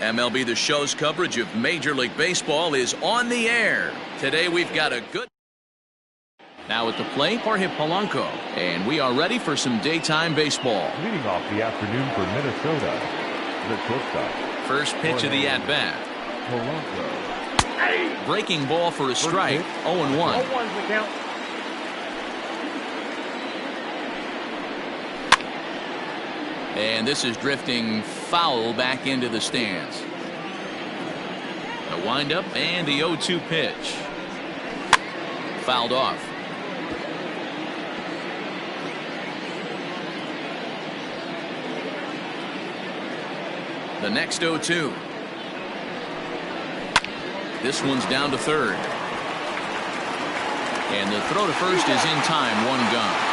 MLB The Show's coverage of Major League Baseball is on the air. Today we've got a good... Now at the plate, Jorge Polanco. And we are ready for some daytime baseball. Leading off the afternoon for Minnesota, the shortstop. First pitch of the at-bat. Polanco. Breaking ball for a strike. 0-1. 0-1's the count. And this is drifting foul back into the stands. A windup and the 0-2 pitch. Fouled off. The next 0-2. This one's down to third. And the throw to first is in time. One gone.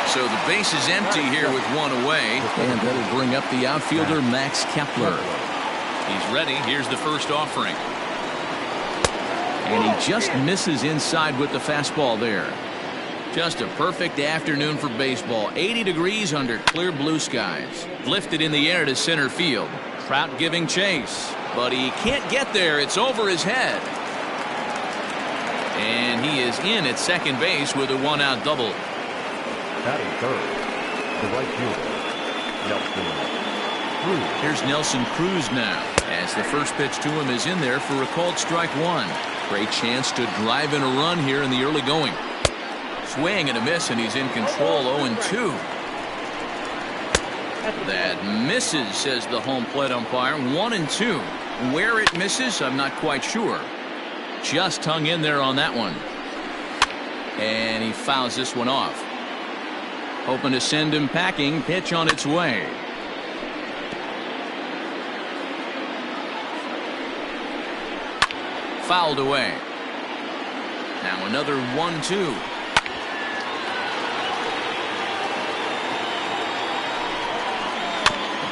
So the base is empty here with one away. And that'll bring up the outfielder, Max Kepler. He's ready. Here's the first offering. And he just misses inside with the fastball there. Just a perfect afternoon for baseball. 80 degrees under clear blue skies. Lifted in the air to center field. Trout giving chase. But he can't get there. It's over his head. And he is in at second base with a one-out double. Batting third, the right fielder, Nelson Cruz. Here's Nelson Cruz now, as the first pitch to him is in there for a called strike one. Great chance to drive in a run here in the early going. Swing and a miss, and he's in control. 0-2. That misses, says the home plate umpire. 1-2. Where it misses, I'm not quite sure. Just hung in there on that one. And he fouls this one off. Hoping to send him packing. Pitch on its way. Fouled away. Now another 1-2.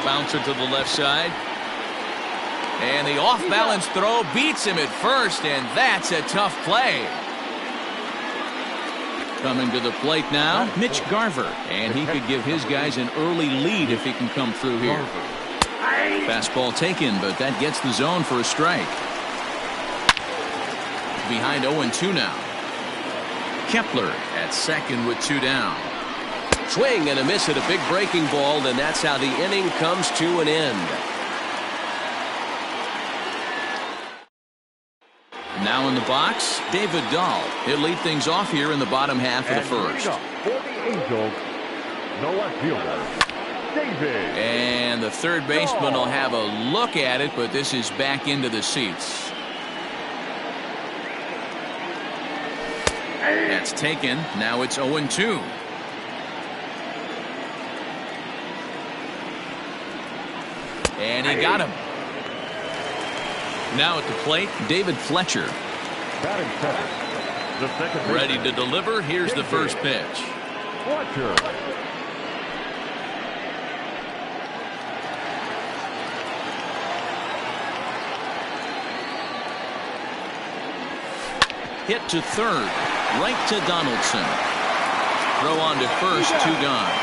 Bouncer to the left side. And the off-balance throw beats him at first, and that's a tough play. Coming to the plate now, Mitch Garver. And he could give his guys an early lead if he can come through here. Fastball taken, but that gets the zone for a strike. Behind 0-2 now. Kepler at second with two down. Swing and a miss at a big breaking ball, and that's how the inning comes to an end. Now in the box, David Dahl. He'll lead things off here in the bottom half of the first. For the Angels, the left fielder, David. And the third baseman will have a look at it, but this is back into the seats. That's taken. Now it's 0-2. And he got him. Now at the plate, David Fletcher. Batting second, the second Ready to deliver. Here's the first pitch. Fletcher. Hit to third. Right to Donaldson. Throw on to first. Two gone.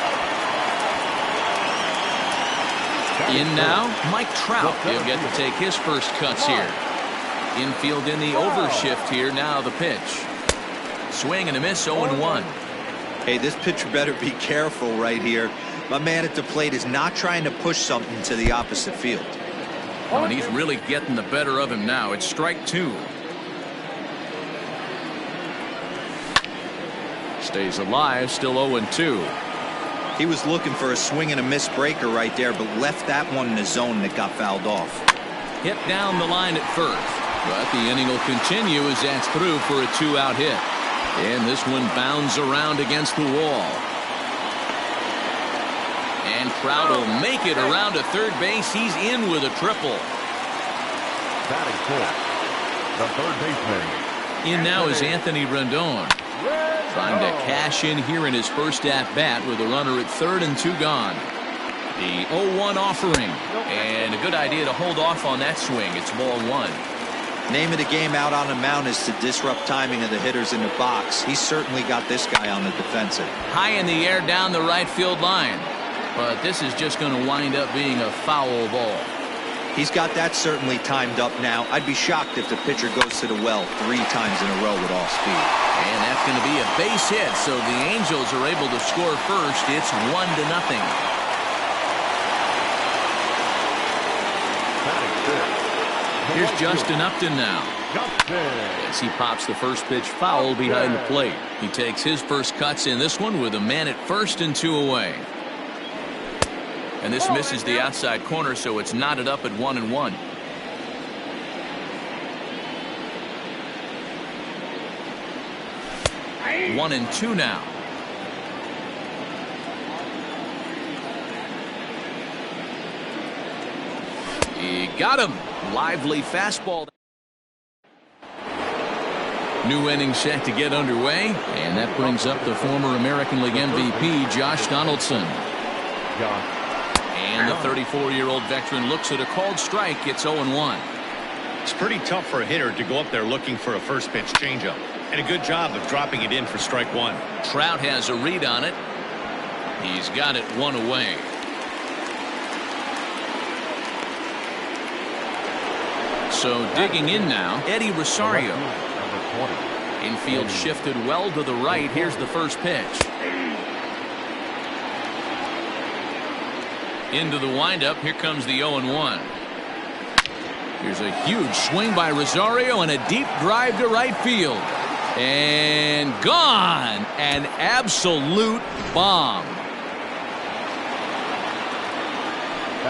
In now, Mike Trout. He'll get to take his first cuts here. Infield in the overshift here. Now the pitch. Swing and a miss. 0-1. Hey, this pitcher better be careful right here. My man at the plate is not trying to push something to the opposite field. Oh, and he's really getting the better of him now. It's strike two. Stays alive. Still 0-2. He was looking for a swing and a miss breaker right there, but left that one in the zone that got fouled off. Hit down the line at first, but the inning will continue as that's through for a two-out hit. And this one bounds around against the wall. And Trout will make it around to third base. He's in with a triple. Batting fourth, the third baseman. In now is Anthony Rendon. Trying to cash in here in his first at-bat with a runner at third and two gone. The 0-1 offering. And a good idea to hold off on that swing. It's ball one. Name of the game out on the mound is to disrupt timing of the hitters in the box. He's certainly got this guy on the defensive. High in the air down the right field line. But this is just going to wind up being a foul ball. He's got that certainly timed up now. I'd be shocked if the pitcher goes to the well 3 times in a row with all speed. And that's going to be a base hit, so the Angels are able to score first. It's 1-0. Here's Justin Upton now. As he pops the first pitch foul behind the plate. He takes his first cuts in this one with a man at first and 2 away. And this misses the outside corner, so it's knotted up at 1-1. One and two now. He got him. Lively fastball. New inning set to get underway, and that brings up the former American League MVP Josh Donaldson. And the 34-year-old veteran looks at a called strike. It's 0-1. It's pretty tough for a hitter to go up there looking for a first pitch changeup, and a good job of dropping it in for strike one. Trout has a read on it. He's got it 1 away. So digging in now, Eddie Rosario. Infield shifted well to the right. Here's the first pitch. Into the windup. Here comes the 0-1. Here's a huge swing by Rosario and a deep drive to right field. And gone. An absolute bomb.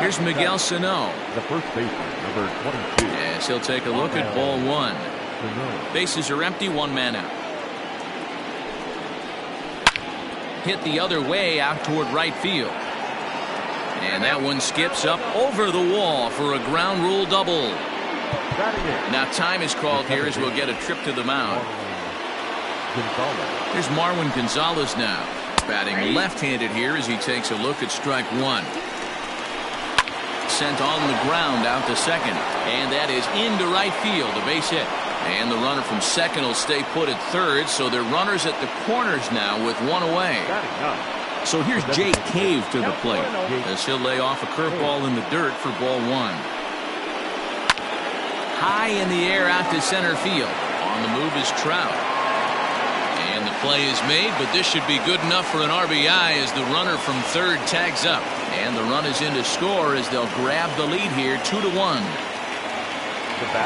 Here's Miguel Sano. The first baseman, number 22. Yes, he'll take a look at ball one. Bases are empty, 1 man out. Hit the other way out toward right field. And that one skips up over the wall for a ground rule double. Now time is called here as we'll get a trip to the mound. Here's Marwin Gonzalez now. Batting left-handed here as he takes a look at strike one. Sent on the ground out to second. And that is into right field, a base hit. And the runner from second will stay put at third, so they're runners at the corners now with 1 away. So here's Jake Cave to the plate as he'll lay off a curveball in the dirt for ball one. High in the air out to center field. On the move is Trout. And the play is made, but this should be good enough for an RBI as the runner from third tags up. And the run is in to score as they'll grab the lead here 2-1.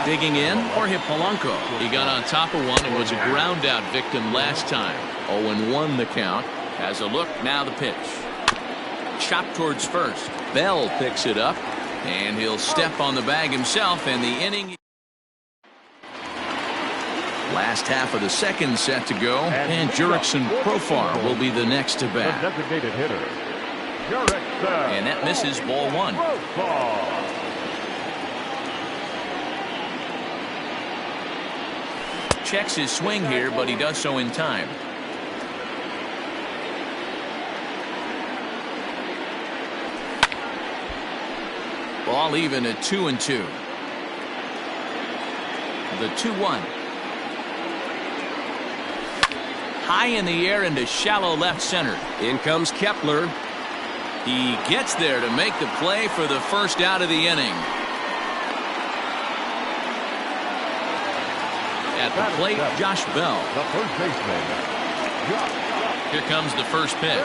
Digging in, Jorge Polanco. He got on top of one and was a ground out victim last time. 0-1 the count. Has a look, now the pitch. Chopped towards first. Bell picks it up, and he'll step on the bag himself, and the inning. Last half of the second set to go, and Jurickson Profar will be the next to bat. Designated hitter. And that misses ball one. Checks his swing here, but he does so in time. Ball even at 2-2. The 2-1. High in the air into shallow left center. In comes Kepler. He gets there to make the play for the first out of the inning. At the plate, Josh Bell. The first baseman. Here comes the first pitch.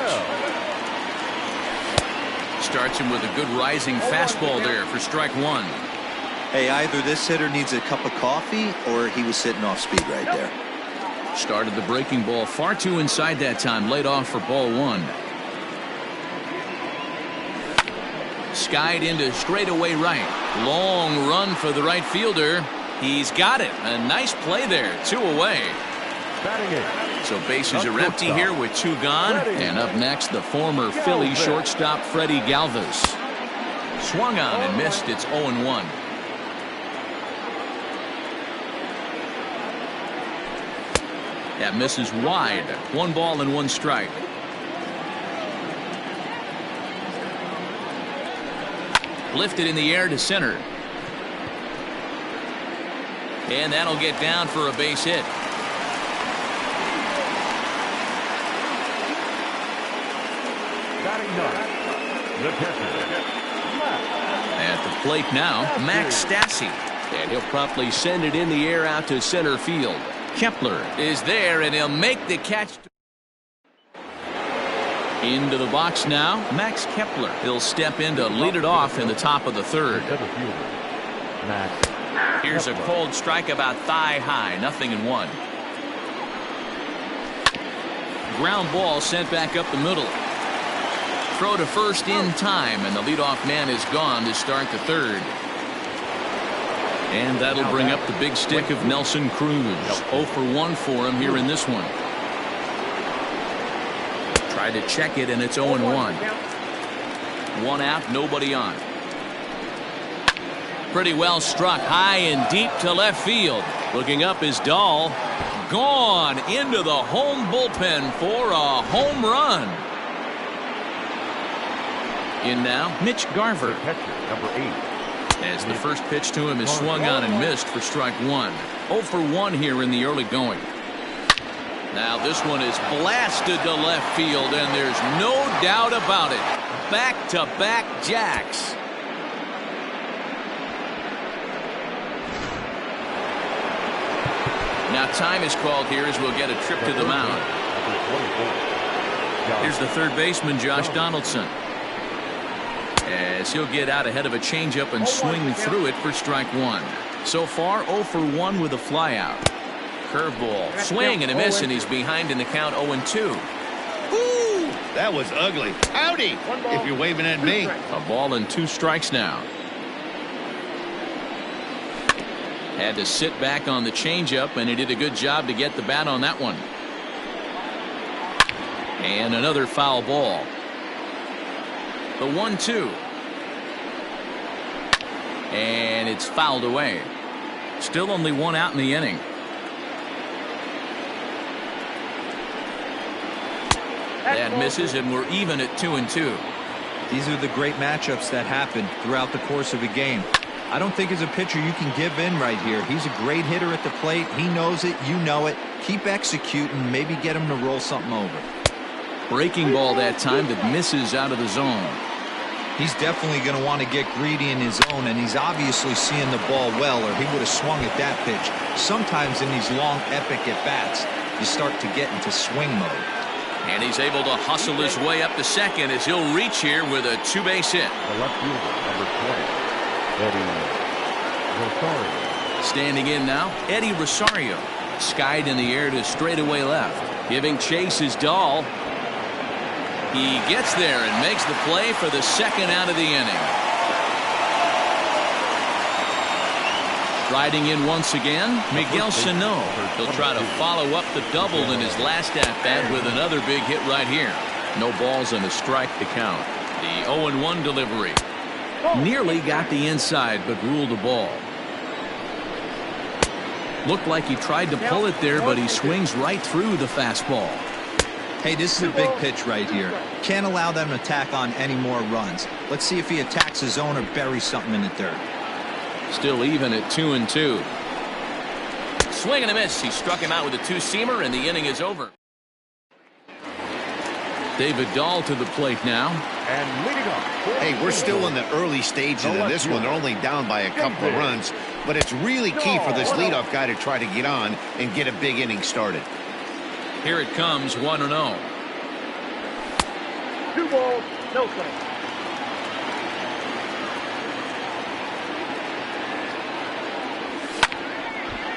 Starts him with a good rising fastball there for strike one. Hey, either this hitter needs a cup of coffee or he was sitting off speed right there. Started the breaking ball far too inside that time. Laid off for ball one. Skied into straightaway right. Long run for the right fielder. He's got it. A nice play there. 2 away. So bases are empty here with 2 gone. And up next, the former Philly shortstop Freddie Galvis. Swung on and missed. It's 0-1. That misses wide. 1 ball and 1 strike. Lifted in the air to center. And that'll get down for a base hit. The catcher. At the plate now, Max Stassi. And he'll promptly send it in the air out to center field. Kepler is there, and he'll make the catch. Into the box now, Max Kepler. He'll step in to lead it off in the top of the third. Here's a cold strike about thigh high, 0-1. Ground ball sent back up the middle. Throw to first in time, and the leadoff man is gone to start the third. And that'll bring up the big stick of Nelson Cruz. 0 for 1 for him here in this one. Tried to check it, and it's 0-1. 1 out, nobody on. Pretty well struck high and deep to left field. Looking up is Dahl. Gone into the home bullpen for a home run. In now, Mitch Garver. Number 8. As the first pitch to him is swung on and missed for strike 1. 0 for 1 here in the early going. Now this one is blasted to left field, and there's no doubt about it. Back-to-back jacks. Now time is called here as we'll get a trip to the mound. Here's the third baseman, Josh Donaldson, as he'll get out ahead of a changeup and swing through it for strike 1. So far 0 for 1 with a flyout. Curveball, swing and a miss, and he's behind in the count 0-2. Ooh, that was ugly. Howdy, if you're waving at me. A ball and 2 strikes now. Had to sit back on the changeup, and he did a good job to get the bat on that one. And another foul ball. The 1-2. And it's fouled away. Still only 1 out in the inning. That misses, and we're even at 2-2. These are the great matchups that happen throughout the course of a game. I don't think as a pitcher you can give in right here. He's a great hitter at the plate. He knows it. You know it. Keep executing. Maybe get him to roll something over. Breaking ball that time that misses out of the zone. He's definitely going to want to get greedy in his zone, and he's obviously seeing the ball well, or he would have swung at that pitch. Sometimes in these long, epic at-bats, you start to get into swing mode. And he's able to hustle his way up to second as he'll reach here with a 2-base hit. The left fielder, number 20. Eddie Rosario. Standing in now, Eddie Rosario. Skied in the air to straightaway left. Giving chase is Dahl. He gets there and makes the play for the second out of the inning. Riding in once again, Miguel Sano. He'll try to follow up the double in his last at-bat with another big hit right here. No balls and a strike to count. The 0-1 delivery. Nearly got the inside, but ruled a ball. Looked like he tried to pull it there, but he swings right through the fastball. Hey, this is a big pitch right here. Can't allow them to tack on any more runs. Let's see if he attacks his zone or buries something in the dirt. Still even at 2-2. Swing and a miss. He struck him out with a 2-seamer, and the inning is over. David Dahl to the plate now. And leading up. Hey, we're still in the early stages of this one. They're only down by a couple of runs, but it's really key for this leadoff guy to try to get on and get a big inning started. Here it comes, 1-0. 2 balls, no strikes.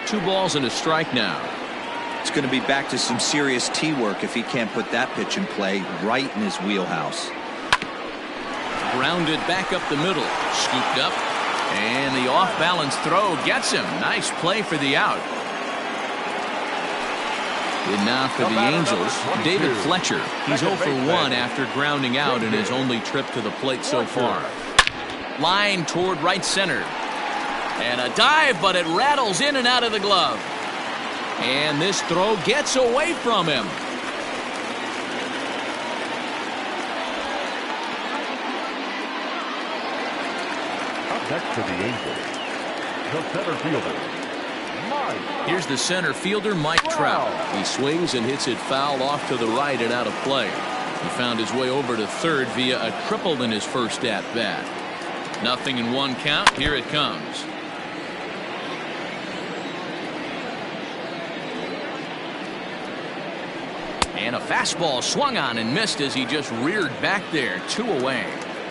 Two balls and a strike now. It's going to be back to some serious tee work if he can't put that pitch in play right in his wheelhouse. Grounded back up the middle. Scooped up. And the off-balance throw gets him. Nice play for the out. And now for the Angels, David Fletcher. He's 0 for 1 after grounding out in his only trip to the plate so far. Line toward right center. And a dive, but it rattles in and out of the glove. And this throw gets away from him. Up next to the Angels, the center fielder, Mike. Here's the center fielder, Mike Trout. He swings and hits it foul off to the right and out of play. He found his way over to third via a triple in his first at-bat. 0-1 count. Here it comes. And a fastball swung on and missed as he just reared back there. 2 away.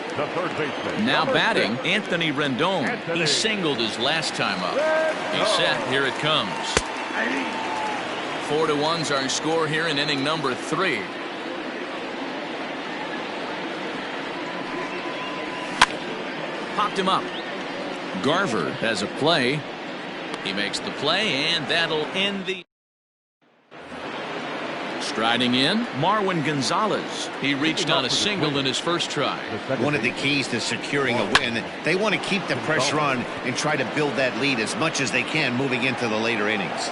The third baseman. Now batting, Anthony Rendon. He singled his last time up. He's set. Here it comes. 4-1's our score here in inning number 3. Popped him up. Garver has a play. He makes the play, and that'll end the. Striding in, Marwin Gonzalez. He reached on a single in his first try. One of the keys to securing a win, they want to keep the pressure on and try to build that lead as much as they can moving into the later innings.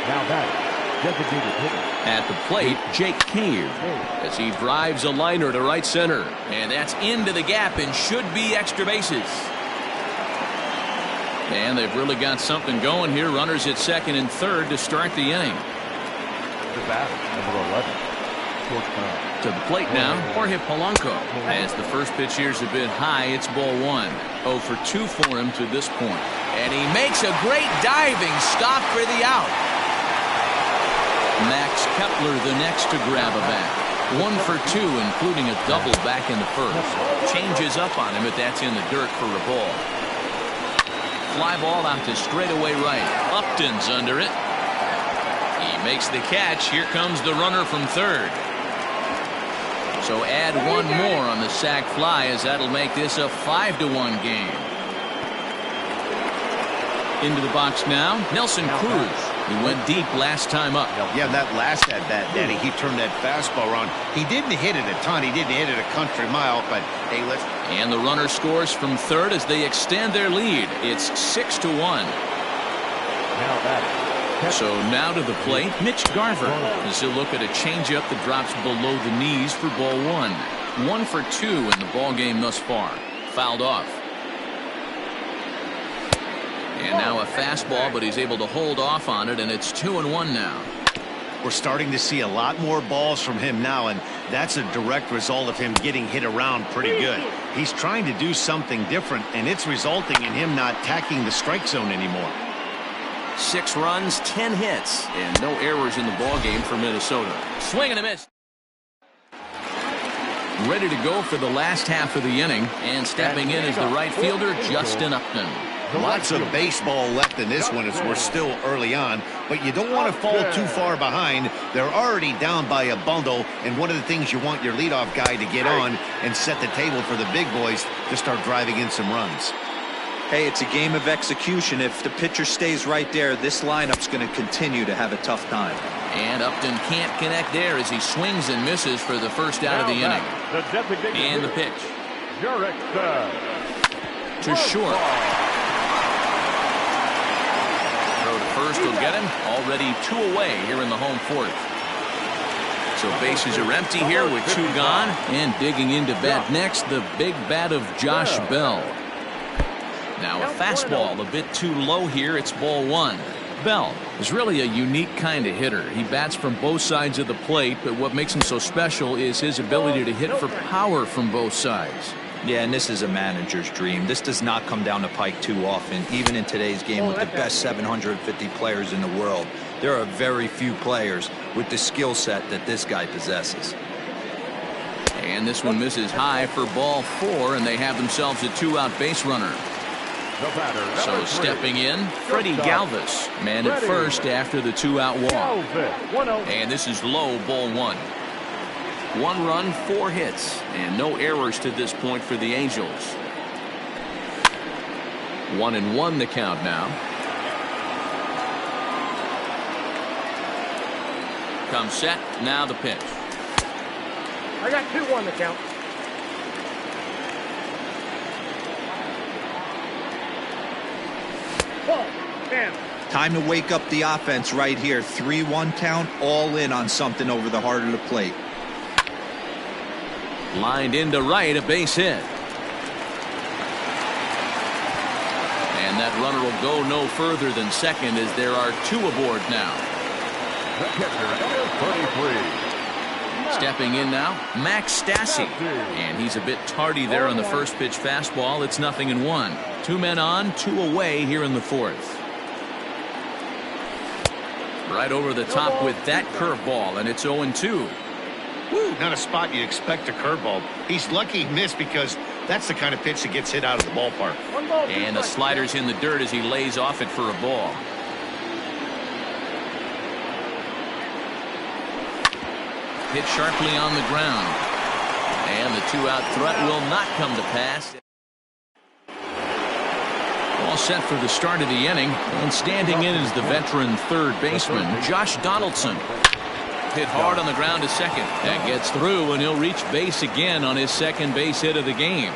Now batting, designated hitter. At the plate, Jake Cave, as he drives a liner to right center. And that's into the gap and should be extra bases. And they've really got something going here. Runners at second and third to start the inning. The batter, number 11. To the plate now, Jorge Polanco. As the first pitch here's a bit high, it's ball 1. 0 for 2 for him to this point. And he makes a great diving stop for the out. Max Kepler the next to grab a bat. 1 for 2, including a double back in the first. Changes up on him, but that's in the dirt for a ball. Fly ball out to straightaway right. Upton's under it. He makes the catch. Here comes the runner from third. So add 1 more on the sac fly, as that'll make this a 5-1 game. Into the box now, Nelson Cruz. He went deep last time up. Yeah, that last at bat, Danny, he turned that fastball around. He didn't hit it a ton. He didn't hit it a country mile, but hey, let's. And the runner scores from third as they extend their lead. It's 6-1. Now batting. So now to the plate, Mitch Garver, as he'll look at a changeup that drops below the knees for ball 1. 1 for 2 in the ball game thus far. Fouled off. And now a fastball, but he's able to hold off on it, and it's 2-1 now. We're starting to see a lot more balls from him now, and that's a direct result of him getting hit around pretty good. He's trying to do something different, and it's resulting in him not tacking the strike zone anymore. 6 runs, 10 hits, and no errors in the ballgame for Minnesota. Swing and a miss. Ready to go for the last half of the inning, and stepping in is the right fielder, Justin Upton. Lots of baseball left in this one as we're still early on, but you don't want to fall too far behind. They're already down by a bundle, and one of the things you want your leadoff guy to get on and set the table for the big boys to start driving in some runs. Hey, it's a game of execution. If the pitcher stays right there, this lineup's going to continue to have a tough time. And Upton can't connect there as he swings and misses for the first out of the inning. And the pitch. To short. Throw to first will get him. Already 2 away here in the home 4th. So bases are empty here with 2 gone. And digging into bat next, the big bat of Josh Bell. Now a fastball a bit too low here. It's ball 1. Bell is really a unique kind of hitter. He bats from both sides of the plate, but what makes him so special is his ability to hit for power from both sides. Yeah, and this is a manager's dream. This does not come down the pike too often, even in today's game with the best 750 players in the world. There are very few players with the skill set that this guy possesses. And this one misses high for ball 4, and they have themselves a 2-out base runner. So stepping in, Freddie Galvis, man at first after the 2-out walk. And this is low, ball 1. 1 run, 4 hits, and no errors to this point for the Angels. 1-1 the count now. Comes set, now the pitch. I got 2-1 the count. Time to wake up the offense right here. 3-1 count, all in on something over the heart of the plate. Lined into right, a base hit. And that That runner will go no further than second as there are 2 aboard now. The catcher, number 33. Stepping in now, Max Stassi. And he's a bit tardy there on the first pitch fastball. It's 0-1. 2 men on, 2 away here in the 4th. Right over the top with that curveball, and it's 0-2. Woo, not a spot you expect a curveball. He's lucky he missed because that's the kind of pitch that gets hit out of the ballpark. And the slider's in the dirt as he lays off it for a ball. Hit sharply on the ground. And the 2-out threat will not come to pass. All set for the start of the inning. And standing in is the veteran third baseman, Josh Donaldson. Hit hard on the ground to second. That gets through, and he'll reach base again on his second base hit of the game.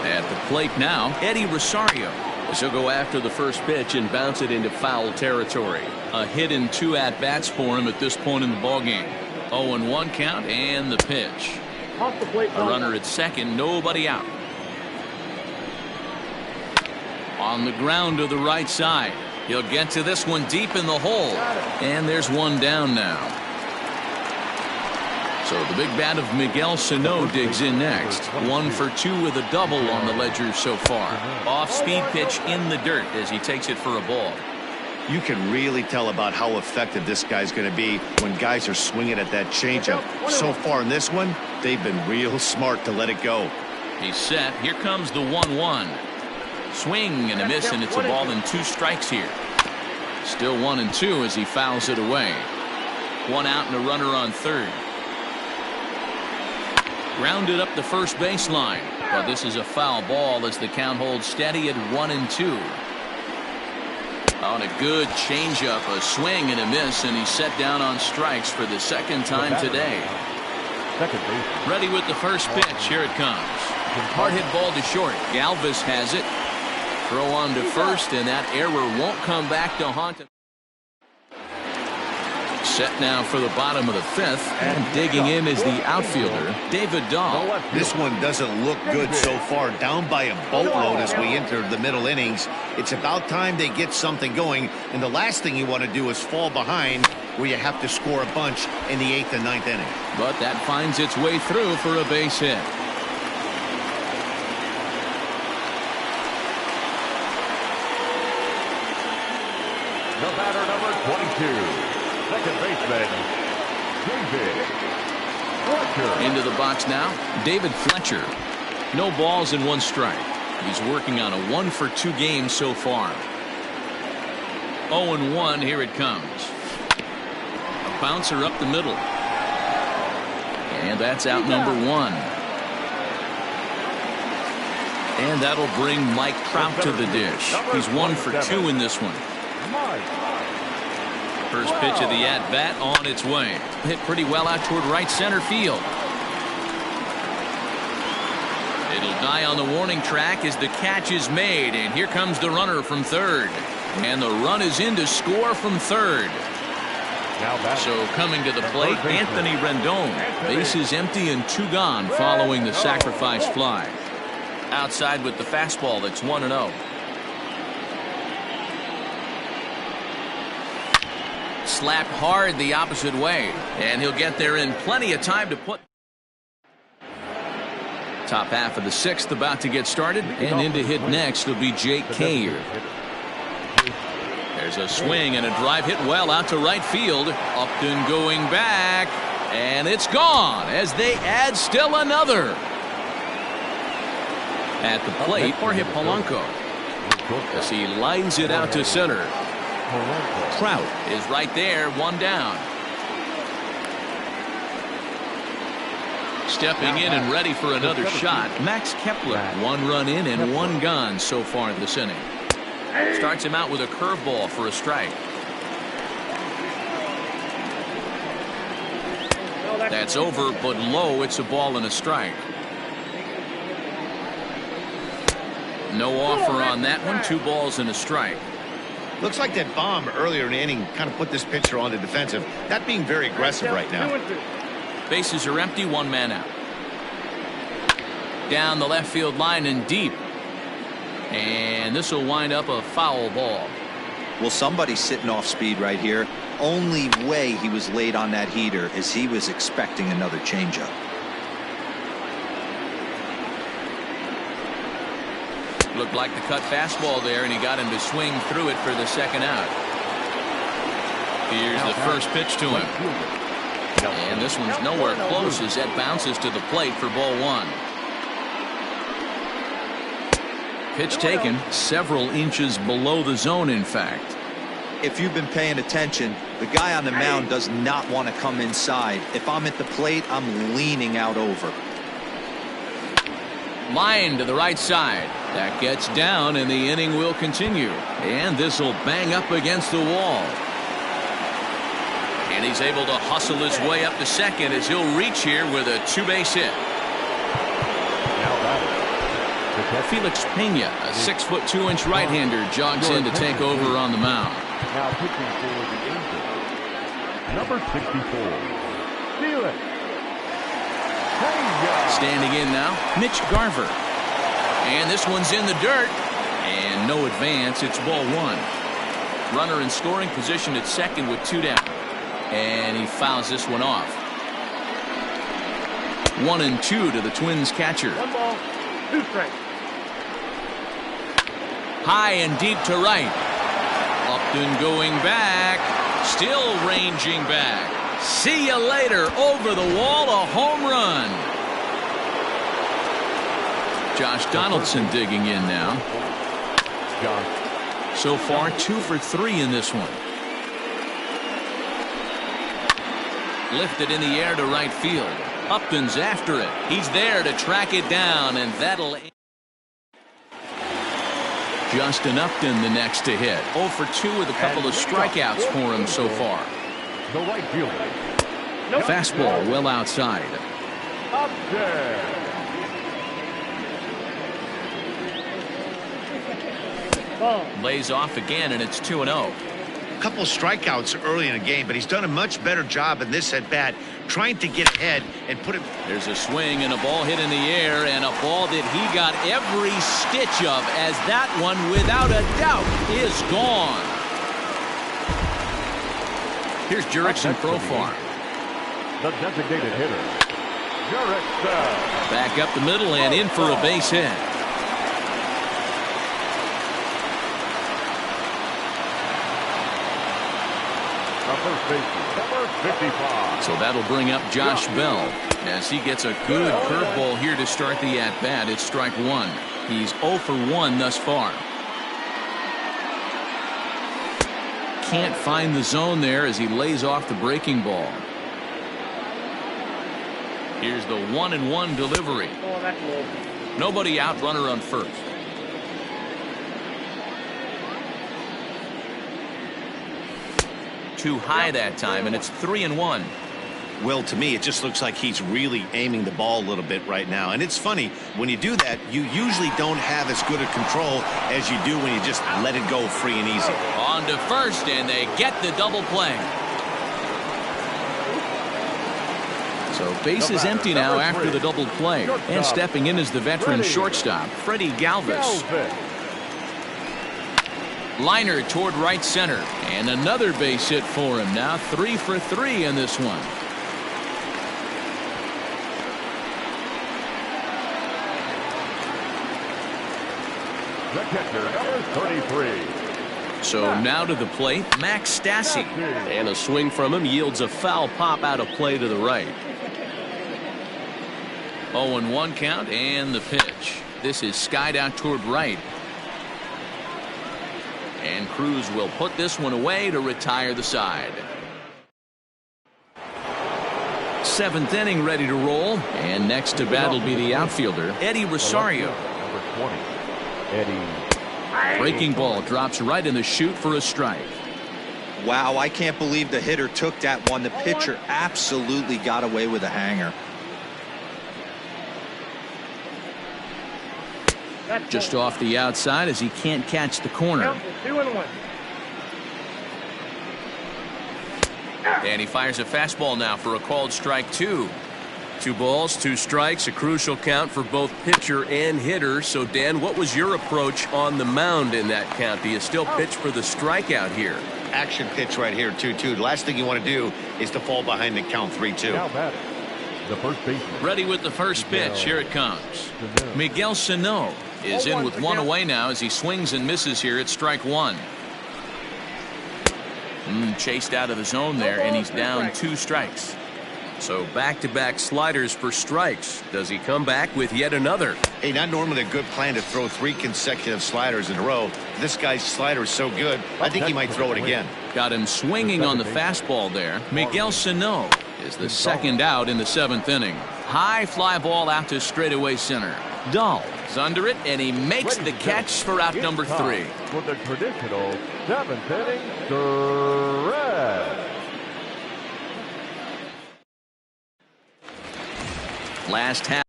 At the plate now, Eddie Rosario. As he'll go after the first pitch and bounce it into foul territory. A hit in 2 at-bats for him at this point in the ballgame. 0-1 count and the pitch. A runner at second, nobody out. On the ground to the right side. He'll get to this one deep in the hole. And there's 1 down now. So the big bat of Miguel Sano digs in next. 1 for 2 with a double on the ledger so far. Off-speed pitch in the dirt as he takes it for a ball. You can really tell about how effective this guy's going to be when guys are swinging at that changeup. So far in this one, they've been real smart to let it go. He's set. Here comes the 1-1. Swing and a miss, and it's a ball and 2 strikes here. Still 1-2 as he fouls it away. 1 out and a runner on third. Grounded up the first baseline, but this is a foul ball as the count holds steady at 1-2. On a good changeup, a swing and a miss, and he's set down on strikes for the second time today. Ready with the first pitch. Here it comes. Hard hit ball to short. Galvis has it. Throw on to first, and that error won't come back to haunt him. Set now for the bottom of the 5th, and digging in is the outfielder, David Dahl. This one doesn't look good so far. Down by a boatload as we enter the middle innings. It's about time they get something going, and the last thing you want to do is fall behind where you have to score a bunch in the 8th and 9th inning. But that finds its way through for a base hit. The batter, number 22. Second baseman, David Fletcher. Into the box now, David Fletcher. No balls and 1 strike. He's working on a 1 for 2 game so far. 0-1, here it comes. A bouncer up the middle. And that's out number 1. And that'll bring Mike Trout to the dish. He's 1 for 2 in this one. First pitch of the at-bat on its way. Hit pretty well out toward right center field. It'll die on the warning track as the catch is made, and here comes the runner from third. And the run is in to score from third. So coming to the plate, Anthony Rendon. Bases empty and 2 gone following the sacrifice fly. Outside with the fastball, that's 1-0. Slapped hard the opposite way, and he'll get there in plenty of time to put. Top half of the 6th about to get started, and in to hit next will be Jake Kayer. There's a swing and a drive hit well out to right field. Upton going back, and it's gone as they add still another. At the plate, Jorge Polanco, as he lines it out to center. Trout is right there, 1 down. Stepping in and ready for another shot, Max Kepler. 1 run in and 1 gone so far this inning. Starts him out with a curveball for a strike. That's over, but low. It's a ball and a strike. No offer on that one. 2 balls and a strike. Looks like that bomb earlier in the inning kind of put this pitcher on the defensive. Not being very aggressive right now. 2-2. Bases are empty, one man out. Down the left field line and deep. And this will wind up a foul ball. Well, somebody's sitting off speed right here. Only way he was late on that heater is he was expecting another changeup. Looked like the cut fastball there, and he got him to swing through it for the second out. Here's the first pitch to him. And this one's nowhere close as that bounces to the plate for ball one. Pitch taken several inches below the zone, in fact. If you've been paying attention, the guy on the mound does not want to come inside. If I'm at the plate, I'm leaning out over. Line to the right side. That gets down, and the inning will continue. And this will bang up against the wall. And he's able to hustle his way up to second as he'll reach here with a two-base hit. Felix Pena, a 6'2" right-hander, jogs in to take over on the mound. Now pitching for the Angels, number 64, Felix Pena. Standing in now, Mitch Garver. And this one's in the dirt. And no advance. It's ball one. Runner in scoring position at second with two down. And he fouls this one off. 1-2 to the Twins catcher. 1 ball, 2 strikes. High and deep to right. Upton going back. Still ranging back. See you later. Over the wall, a home run. Josh Donaldson digging in now. So far, 2 for 3 in this one. Lifted in the air to right field. Upton's after it. He's there to track it down, and that'll... Justin Upton the next to hit. 0 for 2 with a couple of strikeouts for him so far. The right fielder. Fastball well outside. Upton. Lays off again, and it's 2-0. A couple strikeouts early in the game, but he's done a much better job in this at bat, trying to get ahead and put it. There's a swing and a ball hit in the air, and a ball that he got every stitch of, as that one, without a doubt, is gone. Here's Jurickson Profar. The designated hitter, Jurickson. Back up the middle and in for a base hit. First baseman, number 55. So that'll bring up Josh Bell as he gets a good curveball here to start the at-bat. It's strike one. He's 0 for 1 thus far. Can't find the zone there as he lays off the breaking ball. Here's the 1-1 delivery. Oh, that's low. Nobody out, runner on first. Too high that time, and it's 3-1. Well, to me, it just looks like he's really aiming the ball a little bit right now. And it's funny, when you do that, you usually don't have as good a control as you do when you just let it go free and easy. On to first, and they get the double play. So base is empty now after the double play. And stepping in is the veteran shortstop, Freddie Galvis. Liner toward right center. And another base hit for him. Now 3 for 3 in this one. The catcher, number 33. So now to the plate, Max Stassi. And a swing from him yields a foul pop out of play to the right. 0-1 count and the pitch. This is skied out toward right. And Cruz will put this one away to retire the side. 7th inning ready to roll. And next to bat will be the outfielder, Eddie Rosario. Number 20, Eddie. Breaking ball drops right in the chute for a strike. Wow, I can't believe the hitter took that one. The pitcher absolutely got away with a hanger. Just off the outside as he can't catch the corner. 2-1. And he fires a fastball now for a called strike 2. 2 balls, 2 strikes, a crucial count for both pitcher and hitter. So, Dan, what was your approach on the mound in that count? Do you still pitch for the strikeout here? Action pitch right here, 2-2. The last thing you want to do is to fall behind the count 3-2. Now batting, the first baseman. Ready with the first pitch. Here it comes. Miguel Sano is in with 1 away now as he swings and misses here at strike 1. Chased out of the zone there, and he's down 2 strikes. So back-to-back sliders for strikes. Does he come back with yet another? Hey, not normally a good plan to throw 3 consecutive sliders in a row. This guy's slider is so good, I think he might throw it again. Got him swinging on the fastball there. Miguel Sano is the second out in the 7th inning. High fly ball out to straightaway center. Dahl is under it, and he makes the catch for out number 3. For the traditional 7th inning stretch. Last half.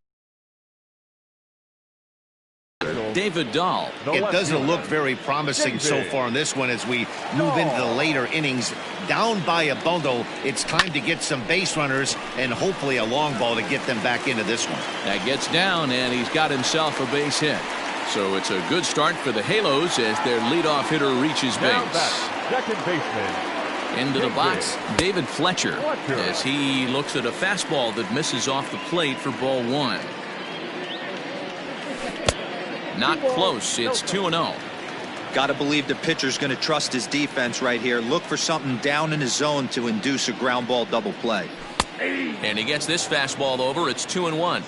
David Dahl. It doesn't look very promising so far in this one as we move into the later innings. Down by a bundle, it's time to get some base runners and hopefully a long ball to get them back into this one. That gets down, and he's got himself a base hit. So it's a good start for the Halos as their leadoff hitter reaches Now base. batting, second baseman. Into the box, David Fletcher, as he looks at a fastball that misses off the plate for ball 1. Not close. It's 2-0. Got to believe the pitcher's going to trust his defense right here. Look for something down in his zone to induce a ground ball double play. And he gets this fastball over. It's 2-1.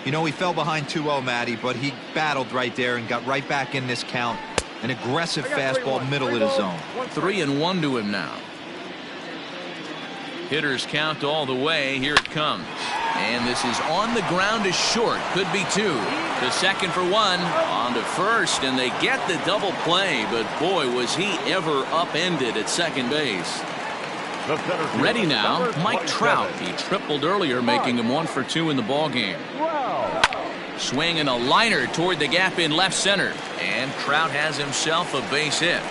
You know, he fell behind 2-0, Matty, but he battled right there and got right back in this count. An aggressive fastball middle of the zone. 3-1 to him now. Hitters count all the way. Here it comes. And this is on the ground is short. Could be 2. To second for 1. On to first, and they get the double play. But boy, was he ever upended at second base. Ready now, Mike Trout. He tripled earlier, making him 1 for 2 in the ballgame. Swinging a liner toward the gap in left center. And Trout has himself a base hit.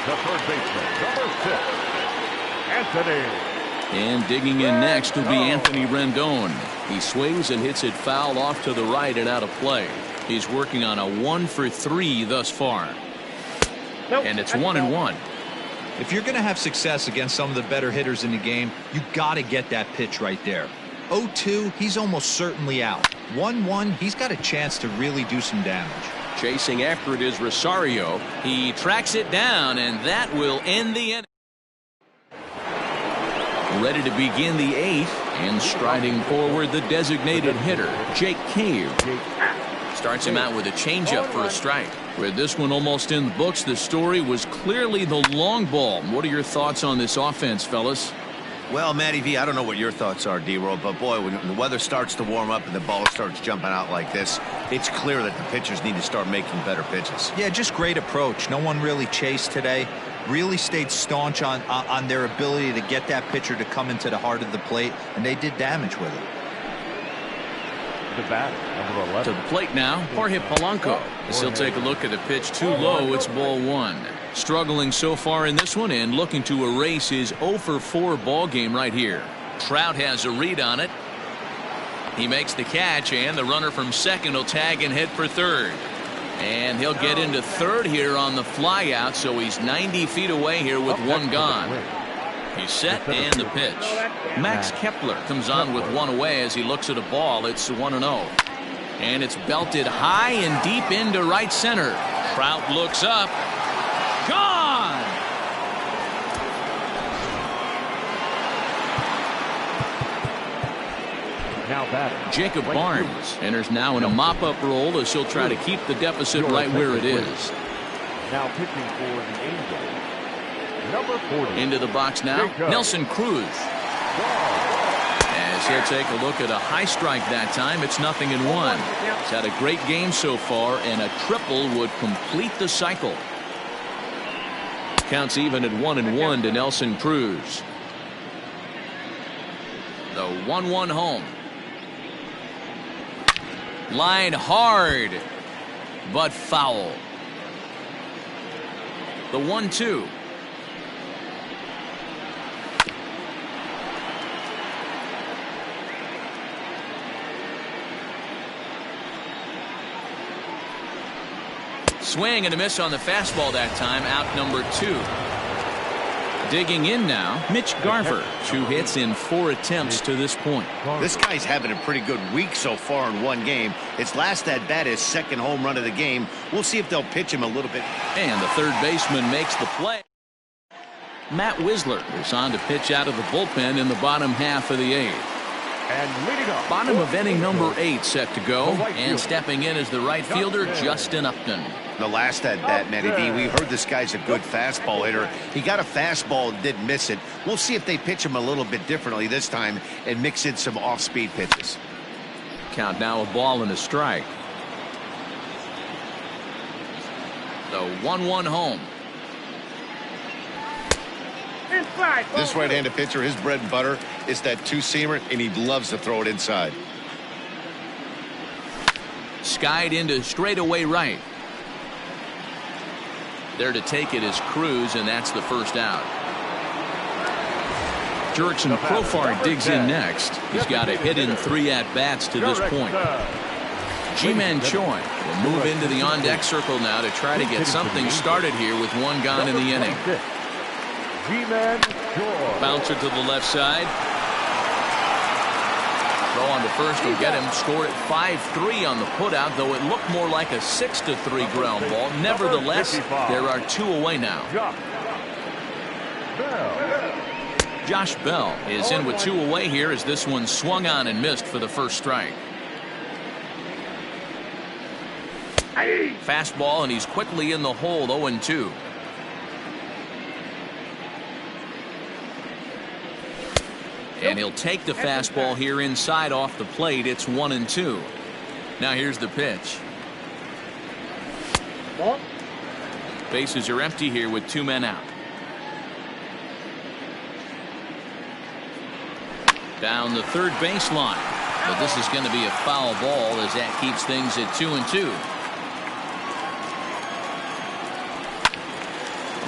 The third baseman, number 6, Anthony. And digging in next will be Anthony Rendon. He swings and hits it foul off to the right and out of play. He's working on a 1 for 3 thus far. And it's 1-1. If you're going to have success against some of the better hitters in the game, you got to get that pitch right there. 0-2, he's almost certainly out. 1-1, he's got a chance to really do some damage. Chasing after it is Rosario. He tracks it down, and that will end the inning. Ready to begin the 8th, and striding forward the designated hitter, Jake Cave. Starts him out with a changeup for a strike. With this one almost in the books, the story was clearly the long ball. What are your thoughts on this offense, fellas? Well, Matty V, I don't know what your thoughts are, D-Roll, but boy, when the weather starts to warm up and the ball starts jumping out like this, it's clear that the pitchers need to start making better pitches. Yeah, just great approach. No one really chased today. Really stayed staunch on their ability to get that pitcher to come into the heart of the plate, and they did damage with it. The bat, number 11. To the plate now, Jorge Polanco. As he'll take a look at the pitch too low, it's ball 1. Struggling so far in this one and looking to erase his 0 for 4 ball game right here. Trout has a read on it. He makes the catch, and the runner from second will tag and head for third. And he'll get into third here on the fly out, so he's 90 feet away here with 1 gone. He's set and the pitch. Max Kepler comes on with 1 away as he looks at a ball. It's 1-0. And it's belted high and deep into right center. Trout looks up. Gone! Now batting, Jacob Barnes enters now in a mop-up role as he'll try to keep the deficit right where it is. now pitching for the Angels, number 40. Into the box now, Nelson Cruz. As he'll take a look at a high strike that time, it's 0-1. He's had a great game so far, and a triple would complete the cycle. Counts even at 1-1 to Nelson Cruz. The 1-1 home. Line hard, but foul. The 1-2. Swing and a miss on the fastball that time. Out number 2. Digging in now, Mitch Garver. 2 hits in 4 attempts to this point. This guy's having a pretty good week so far in one game. His last at bat is second home run of the game. We'll see if they'll pitch him a little bit. And the third baseman makes the play. Matt Wisler is on to pitch out of the bullpen in the bottom half of the 8th. And leading off, Bottom of inning number 8 set to go. And stepping in is the right fielder, Justin Upton. The last at bat, Matty D, we heard this guy's a good fastball hitter. He got a fastball and didn't miss it. We'll see if they pitch him a little bit differently this time and mix in some off-speed pitches. Count now, a ball and a strike. The 1-1 home. Inside. This right-handed pitcher, his bread and butter is that two-seamer, and he loves to throw it inside. Skied into straightaway right. There to take it is Cruz, and that's the first out. Jurickson Profar digs in next. He's got a hit in 3 at-bats to this point. Ji-Man Choi will move into the on-deck circle now to try to get something started here with 1 gone in the inning. Bouncer to the left side. Throw on to first will get him. Scored at 5-3 on the putout, though it looked more like a 6-3 ground ball. Nevertheless, there are 2 away now. Josh Bell is in with 2 away here as this one swung on and missed for the first strike. Fastball, and he's quickly in the hole. 0-2. And he'll take the fastball here inside off the plate. It's 1-2. Now here's the pitch. Bases are empty here with 2 men out. Down the third baseline. But this is going to be a foul ball as that keeps things at 2-2.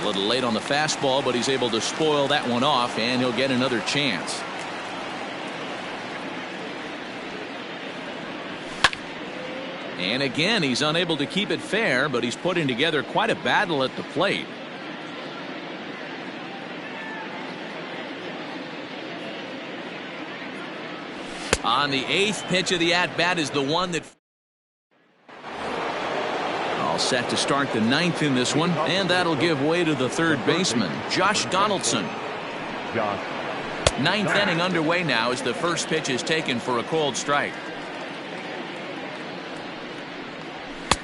A little late on the fastball, but he's able to spoil that one off, and he'll get another chance. And again, he's unable to keep it fair, but he's putting together quite a battle at the plate. On the 8th pitch of the at-bat is the one that... All set to start the 9th in this one, and that'll give way to the third baseman, Josh Donaldson. 9th inning underway now as the first pitch is taken for a called strike.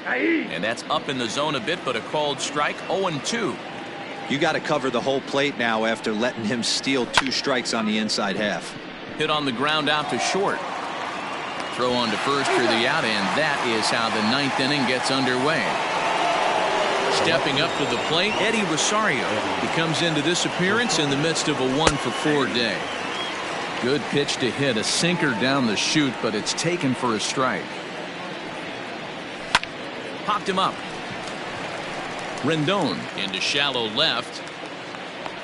And that's up in the zone a bit, but a called strike. 0-2. You got to cover the whole plate now after letting him steal 2 strikes on the inside half. Hit on the ground out to short. Throw on to first for the out, and that is how the 9th inning gets underway. Stepping up to the plate, Eddie Rosario. He comes into this appearance in the midst of a 1-for-4 day. Good pitch to hit, a sinker down the chute, but it's taken for a strike. Popped him up. Rendon into shallow left.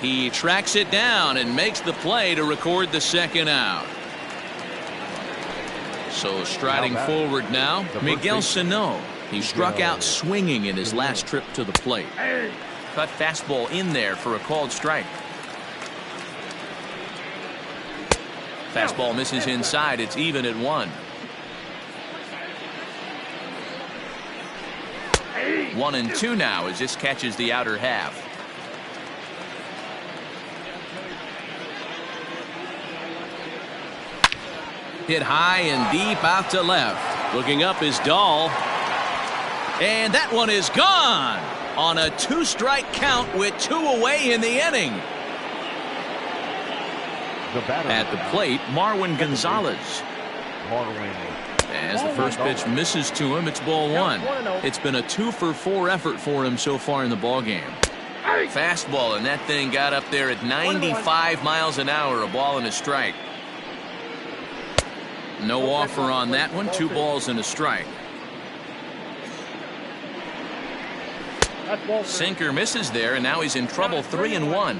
He tracks it down and makes the play to record the second out. So striding forward now, Miguel Sano. He struck out swinging in his last trip to the plate. Cut fastball in there for a called strike. Fastball misses inside. It's even at 1. 1-2 now as this catches the outer half. Hit high and deep out to left. Looking up is Dahl. And that one is gone on a 2-strike count with 2 away in the inning. At the plate, Marwin Gonzalez. As the first pitch misses to him, it's ball 1. It's been a 2-for-4 effort for him so far in the ballgame. Fastball, and that thing got up there at 95 miles an hour, a ball and a strike. No offer on that one. 2 balls and a strike. That's ball 3. Sinker misses there, and now he's in trouble. 3-1.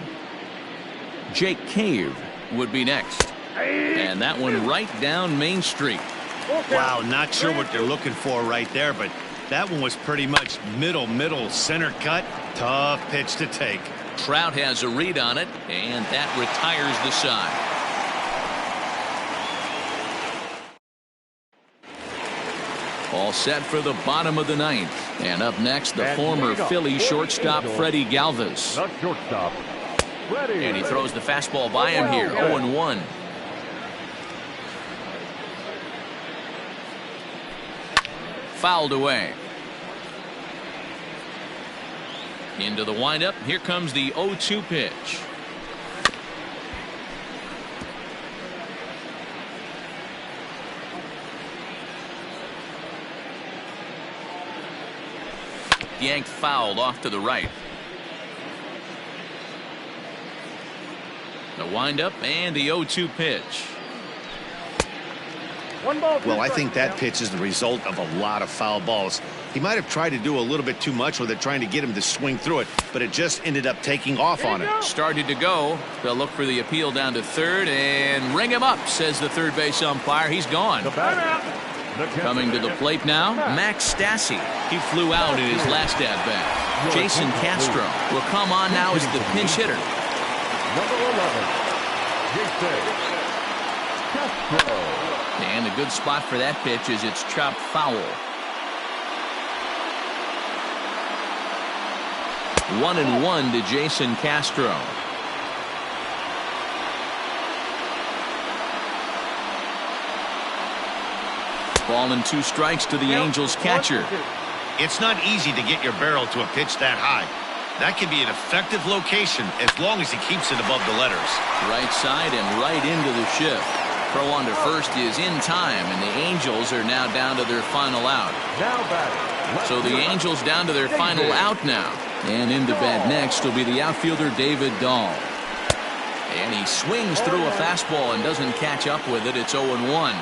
Jake Cave would be next. And that one right down Main Street. Wow, not sure what they're looking for right there, but that one was pretty much middle, center cut. Tough pitch to take. Trout has a read on it, and that retires the side. All set for the bottom of the 9th. And up next, the former Philly shortstop, Freddie Galvis. The shortstop, Freddie. And he throws the fastball by him here, 0-1. Fouled away. Into the windup. Here comes the 0-2 pitch. Yanked fouled off to the right. The windup and the 0-2 pitch. Well, I think that pitch is the result of a lot of foul balls. He might have tried to do a little bit too much with it, trying to get him to swing through it, but it just ended up taking off on him. Started to go. They'll look for the appeal down to third and ring him up, says the third base umpire. He's gone. Coming to the plate now, Max Stassi. He flew out in his last at-bat. Jason Castro will come on now as the pinch hitter. Number 11, Jason Castro. And a good spot for that pitch is it's chopped foul. 1-1 to Jason Castro. Ball and 2 strikes to the Angels catcher. It's not easy to get your barrel to a pitch that high. That can be an effective location as long as he keeps it above the letters. Right side and right into the shift. Throw on to first is in time, and the Angels are now down to their final out. Now batting. So the Angels down to their final out now. And into bat next will be the outfielder David Dahl. And he swings through a fastball and doesn't catch up with it. It's 0-1.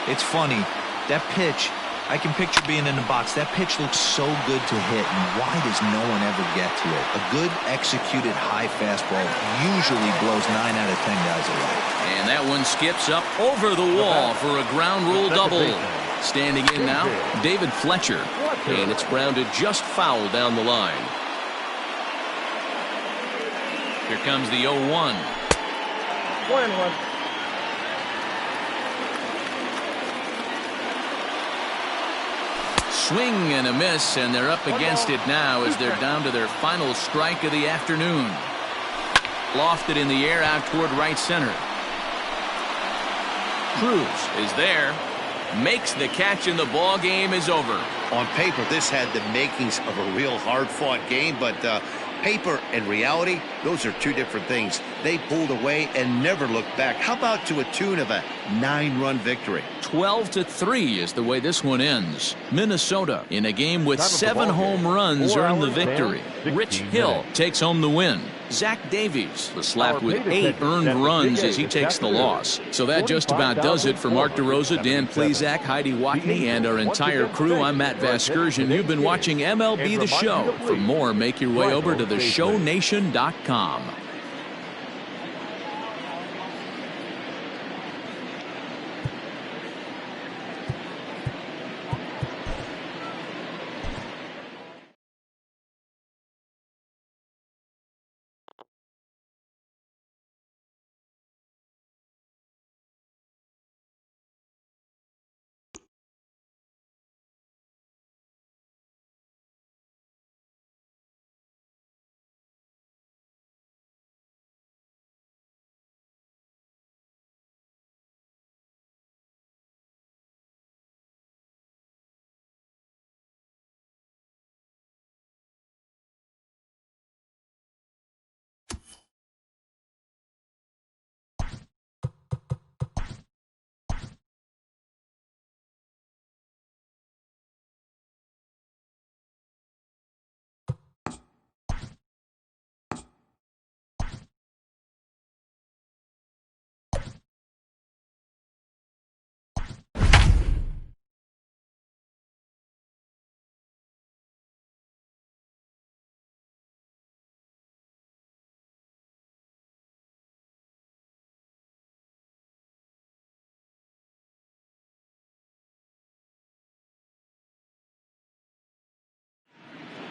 It's funny. That pitch, I can picture being in the box. That pitch looks so good to hit, and why does no one ever get to it? A good executed high fastball usually blows 9 out of 10 guys away. And that one skips up over the wall for a ground rule double. Standing in now, David Fletcher. And it's grounded just foul down the line. Here comes the 0-1. 1-1. Swing and a miss, and they're up against it now as they're down to their final strike of the afternoon. Lofted in the air out toward right center. Cruz is there. Makes the catch, and the ball game is over. On paper, this had the makings of a real hard-fought game, but paper and reality, those are two different things. They pulled away and never looked back. How about to a tune of a 9-run victory? 12-3 is the way this one ends. Minnesota, in a game with 7 home runs, earned the victory. Rich Hill takes home the win. Zach Davies was slapped with 8 earned runs as he takes the loss. So that just about does it for Mark DeRosa, Dan Plesac, Heidi Watney, and our entire crew. I'm Matt Vasgersian. You've been watching MLB The Show. For more, make your way over to theshownation.com.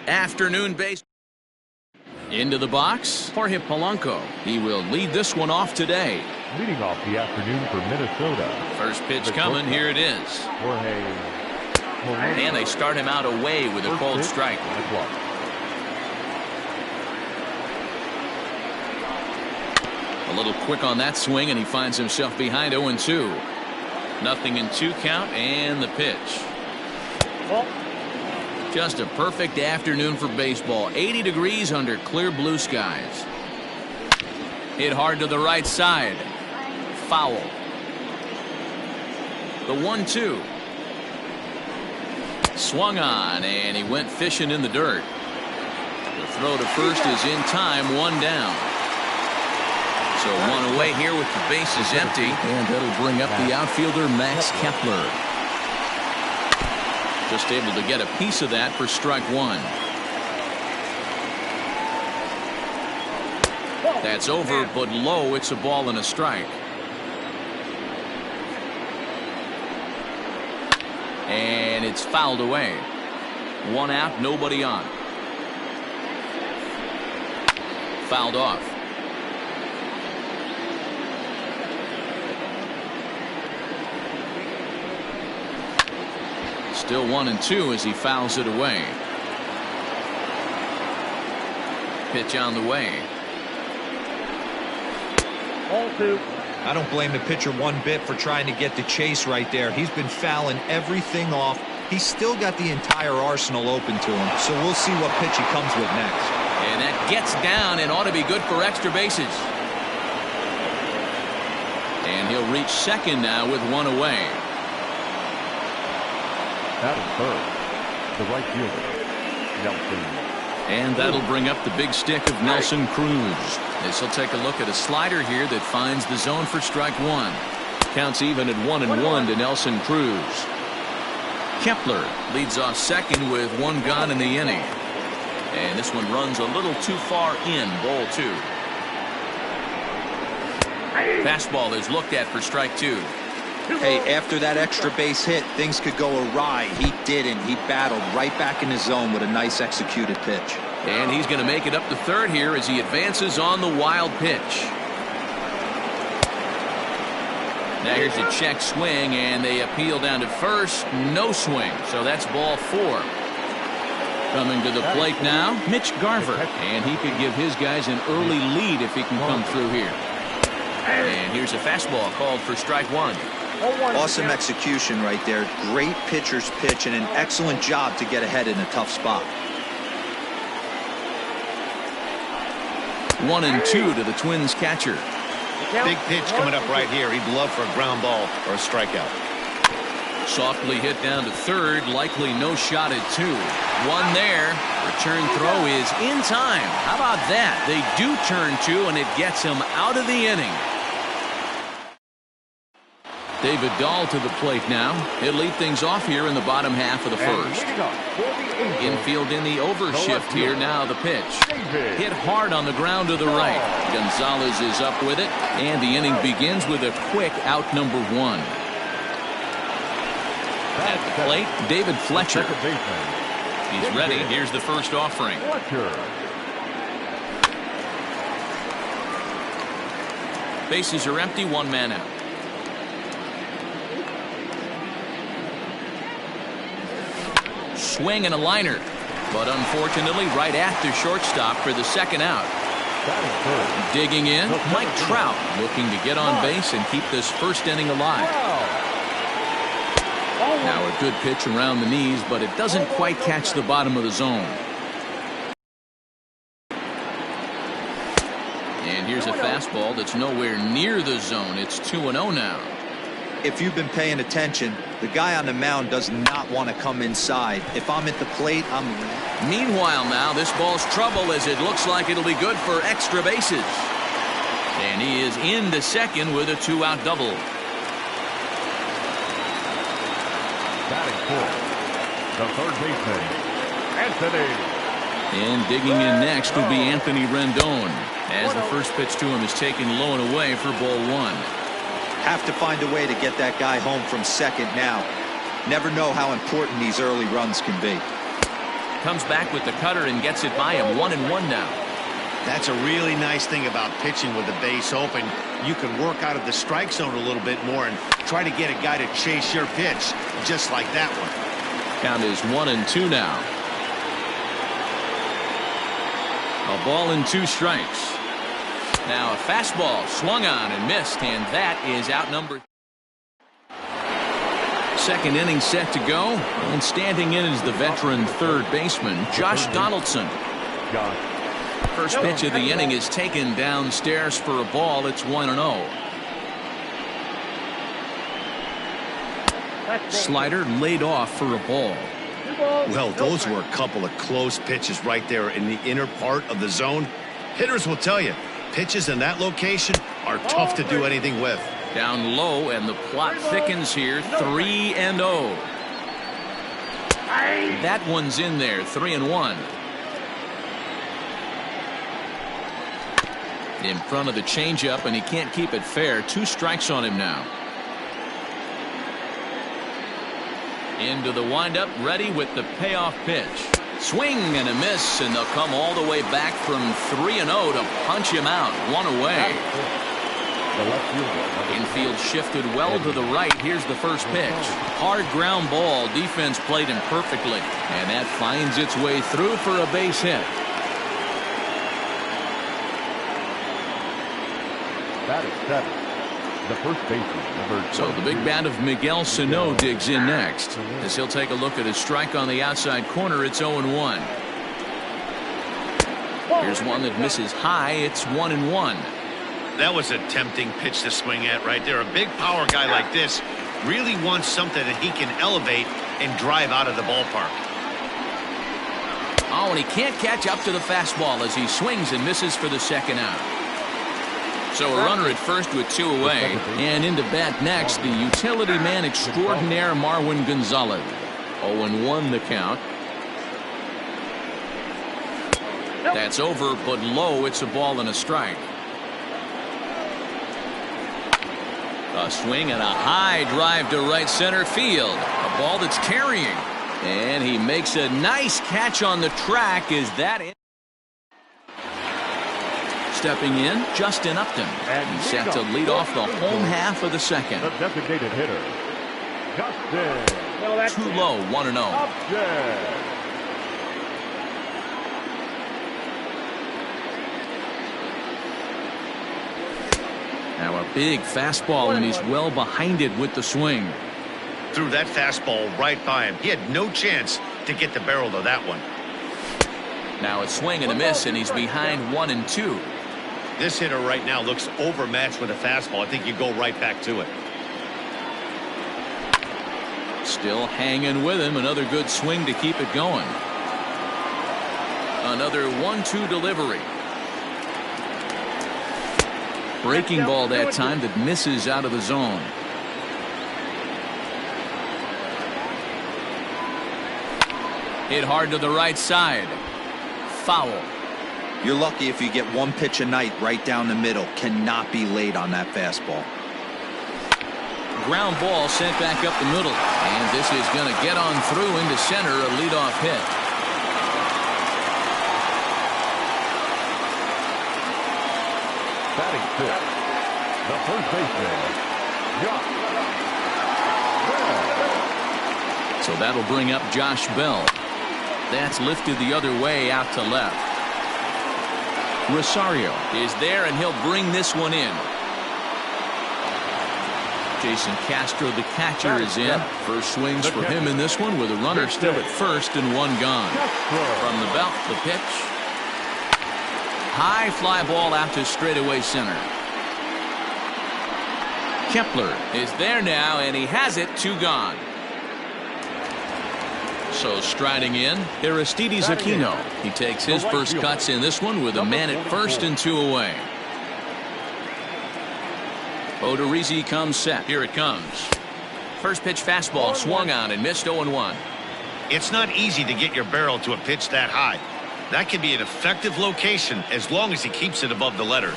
Afternoon base. Into the box, Jorge Polanco. He will lead this one off today. Leading off the afternoon for Minnesota. First pitch coming, here it is. And they start him out away with a cold strike. A little quick on that swing, and he finds himself behind 0-2. Nothing in 2 count, and the pitch. Just a perfect afternoon for baseball. 80 degrees under clear blue skies. Hit hard to the right side. Foul. The 1-2. Swung on, and he went fishing in the dirt. The throw to first is in time, 1 down. So 1 away here with the bases empty, and that'll bring up the outfielder Max Kepler. Just able to get a piece of that for strike 1. That's over, but low. It's a ball and a strike. And it's fouled away. 1 out, nobody on. Fouled off. Still 1-2 as he fouls it away. Pitch on the way. 0-2. I don't blame the pitcher one bit for trying to get the chase right there. He's been fouling everything off. He's still got the entire arsenal open to him, so we'll see what pitch he comes with next. And that gets down and ought to be good for extra bases. And he'll reach second now with 1 away. That is third. The right fielder, Nelson. And that'll bring up the big stick of Nelson Cruz. This will take a look at a slider here that finds the zone for strike 1. Counts even at 1-1 to Nelson Cruz. Kepler leads off second with 1 gone in the inning. And this one runs a little too far in, ball 2. Fastball is looked at for strike 2. Hey, after that extra base hit, things could go awry. He didn't. He battled right back in his zone with a nice executed pitch. And he's going to make it up to third here as he advances on the wild pitch. Now here's a check swing, and they appeal down to first. No swing, so that's ball 4. Coming to the plate now, Mitch Garver. And he could give his guys an early lead if he can come through here. And here's a fastball called for strike 1. Awesome execution right there. Great pitcher's pitch and an excellent job to get ahead in a tough spot. 1-2 to the Twins catcher. Big pitch coming up right here. He'd love for a ground ball or a strikeout. Softly hit down to third. Likely no shot at 2. 1 there. Return throw is in time. How about that? They do turn 2, and it gets him out of the inning. David Dahl to the plate now. He'll lead things off here in the bottom half of the first. Infield in the overshift here. Now the pitch. Hit hard on the ground to the right. Gonzalez is up with it, and the inning begins with a quick out number 1. At the plate, David Fletcher. He's ready. Here's the first offering. Bases are empty, 1 man out. Swing and a liner, but unfortunately right at the shortstop for the second out. Digging in, Mike Trout looking to get on base and keep this first inning alive. Now a good pitch around the knees, but it doesn't quite catch the bottom of the zone. And here's a fastball that's nowhere near the zone. It's 2-0 now. If you've been paying attention, the guy on the mound does not want to come inside. If I'm at the plate, I'm... Meanwhile now, this ball's trouble as it looks like it'll be good for extra bases. And he is into second with a 2-out double. Batting fourth, the third baseman, Anthony. And digging in next will be Anthony Rendon, as the first pitch to him is taken low and away for ball 1. Have to find a way to get that guy home from second now. Never know how important these early runs can be. comes back with the cutter and gets it by him. 1-1 now. That's a really nice thing about pitching with the base open. You can work out of the strike zone a little bit more and try to get a guy to chase your pitch, just like that one. Count is 1-2 now. A ball and 2 strikes. Now a fastball swung on and missed, and that is outnumbered. Second inning set to go, and standing in is the veteran third baseman, Josh Donaldson. First pitch of the inning is taken downstairs for a ball. It's 1-0. Slider laid off for a ball. Well, those were a couple of close pitches right there in the inner part of the zone. Hitters will tell you, pitches in that location are tough to do anything with. Down low, and the plot thickens here. 3-0. That one's in there. 3-1. In front of the changeup, and he can't keep it fair. 2 strikes on him now. Into the windup, ready with the payoff pitch. Swing and a miss, and they'll come all the way back from 3-0 to punch him out. 1 away. Infield shifted well to the right. Here's the first pitch. Hard ground ball. Defense played him perfectly, and that finds its way through for a base hit. That is 7. The first baseman, number So the big bat of Miguel Sano digs in next, as he'll take a look at his strike on the outside corner. It's 0-1. Here's one that misses high. It's 1-1. That was a tempting pitch to swing at right there. A big power guy like this really wants something that he can elevate and drive out of the ballpark. Oh, and he can't catch up to the fastball as he swings and misses for the second out. So a runner at first with 2 away, and into bat next, the utility man extraordinaire Marwin Gonzalez. 0-1 the count. That's over, but low. It's a ball and a strike. A swing and a high drive to right center field. A ball that's carrying, and he makes a nice catch on the track. Is that it? Stepping in, Justin Upton. He's set to lead off the home half of the second. The designated hitter, Justin. Too low, 1-0. Now a big fastball, and he's well behind it with the swing. Threw that fastball right by him. He had no chance to get the barrel of that one. Now a swing and a miss, and he's behind 1-2. This hitter right now looks overmatched with a fastball. I think you go right back to it. Still hanging with him. Another good swing to keep it going. Another 1-2 delivery. Breaking ball that time that misses out of the zone. Hit hard to the right side. Foul. You're lucky if you get 1 pitch a night right down the middle. Cannot be late on that fastball. Ground ball sent back up the middle, and this is going to get on through into center. A leadoff hit. Batting 6th, the first baseman, Josh Bell. So that'll bring up Josh Bell. That's lifted the other way out to left. Rosario is there, and he'll bring this one in. Jason Castro, the catcher, is in. First swings for him in this one, with a runner still at first and 1 gone. From the belt, the pitch. High fly ball out to straightaway center. Kepler is there now, and he has it. 2 gone. So striding in, Aristides Aquino. He takes his first cuts in this one with a man at first and 2 away. Odorizzi comes set. Here it comes. First pitch fastball swung on and missed. 0-1. It's not easy to get your barrel to a pitch that high. That can be an effective location as long as he keeps it above the letters.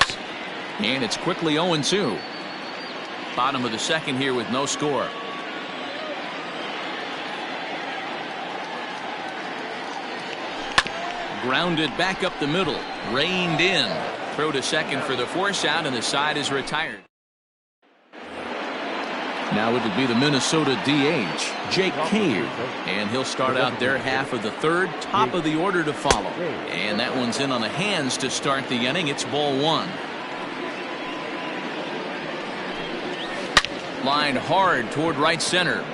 And it's quickly 0-2. Bottom of the second here with no score. Grounded back up the middle. Reined in. Throw to second for the force out, and the side is retired. Now it'll be the Minnesota DH, Jake Cave. And he'll start out their half of the third. Top of the order to follow. And that one's in on the hands to start the inning. It's ball one. Line hard toward right center.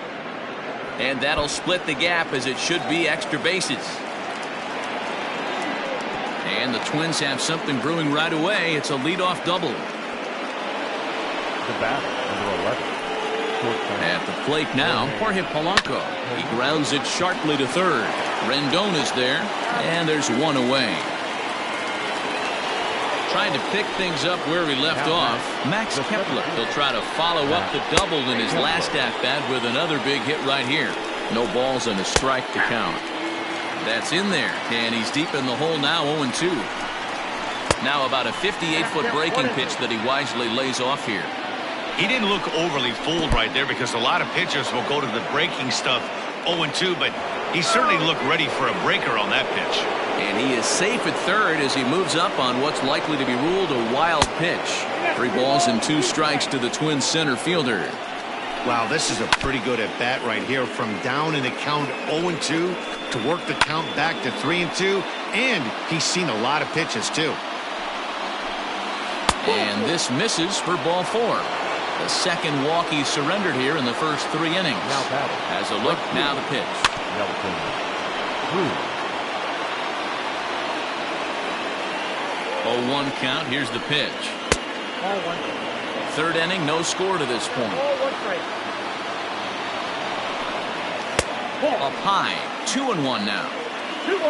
And that'll split the gap, as it should be extra bases. And the Twins have something brewing right away. It's a leadoff double. The batter, number 11. At the plate now, Jorge Polanco. He grounds it sharply to third. Rendon is there, and there's one away. Trying to pick things up where he left off, Max Kepler. He'll try to follow up the double in his last at-bat with another big hit right here. No balls and a strike to count. That's in there, and he's deep in the hole now, 0-2. Now about a 58-foot breaking pitch that he wisely lays off here. He didn't look overly fooled right there, because a lot of pitchers will go to the breaking stuff 0-2, but he certainly looked ready for a breaker on that pitch. And he is safe at third as he moves up on what's likely to be ruled a wild pitch. 3 balls and 2 strikes to the Twins center fielder. Wow, this is a pretty good at bat right here. From down in the count 0-2 to work the count back to 3-2, and he's seen a lot of pitches too. And this misses for ball 4. The second walk he surrendered here in the first 3 innings. Now batting. Has a look, now the pitch. Nelson. 0-1 count, here's the pitch. Ball one. Third inning, no score to this point. Ball one strike. Up high, 2-1 now.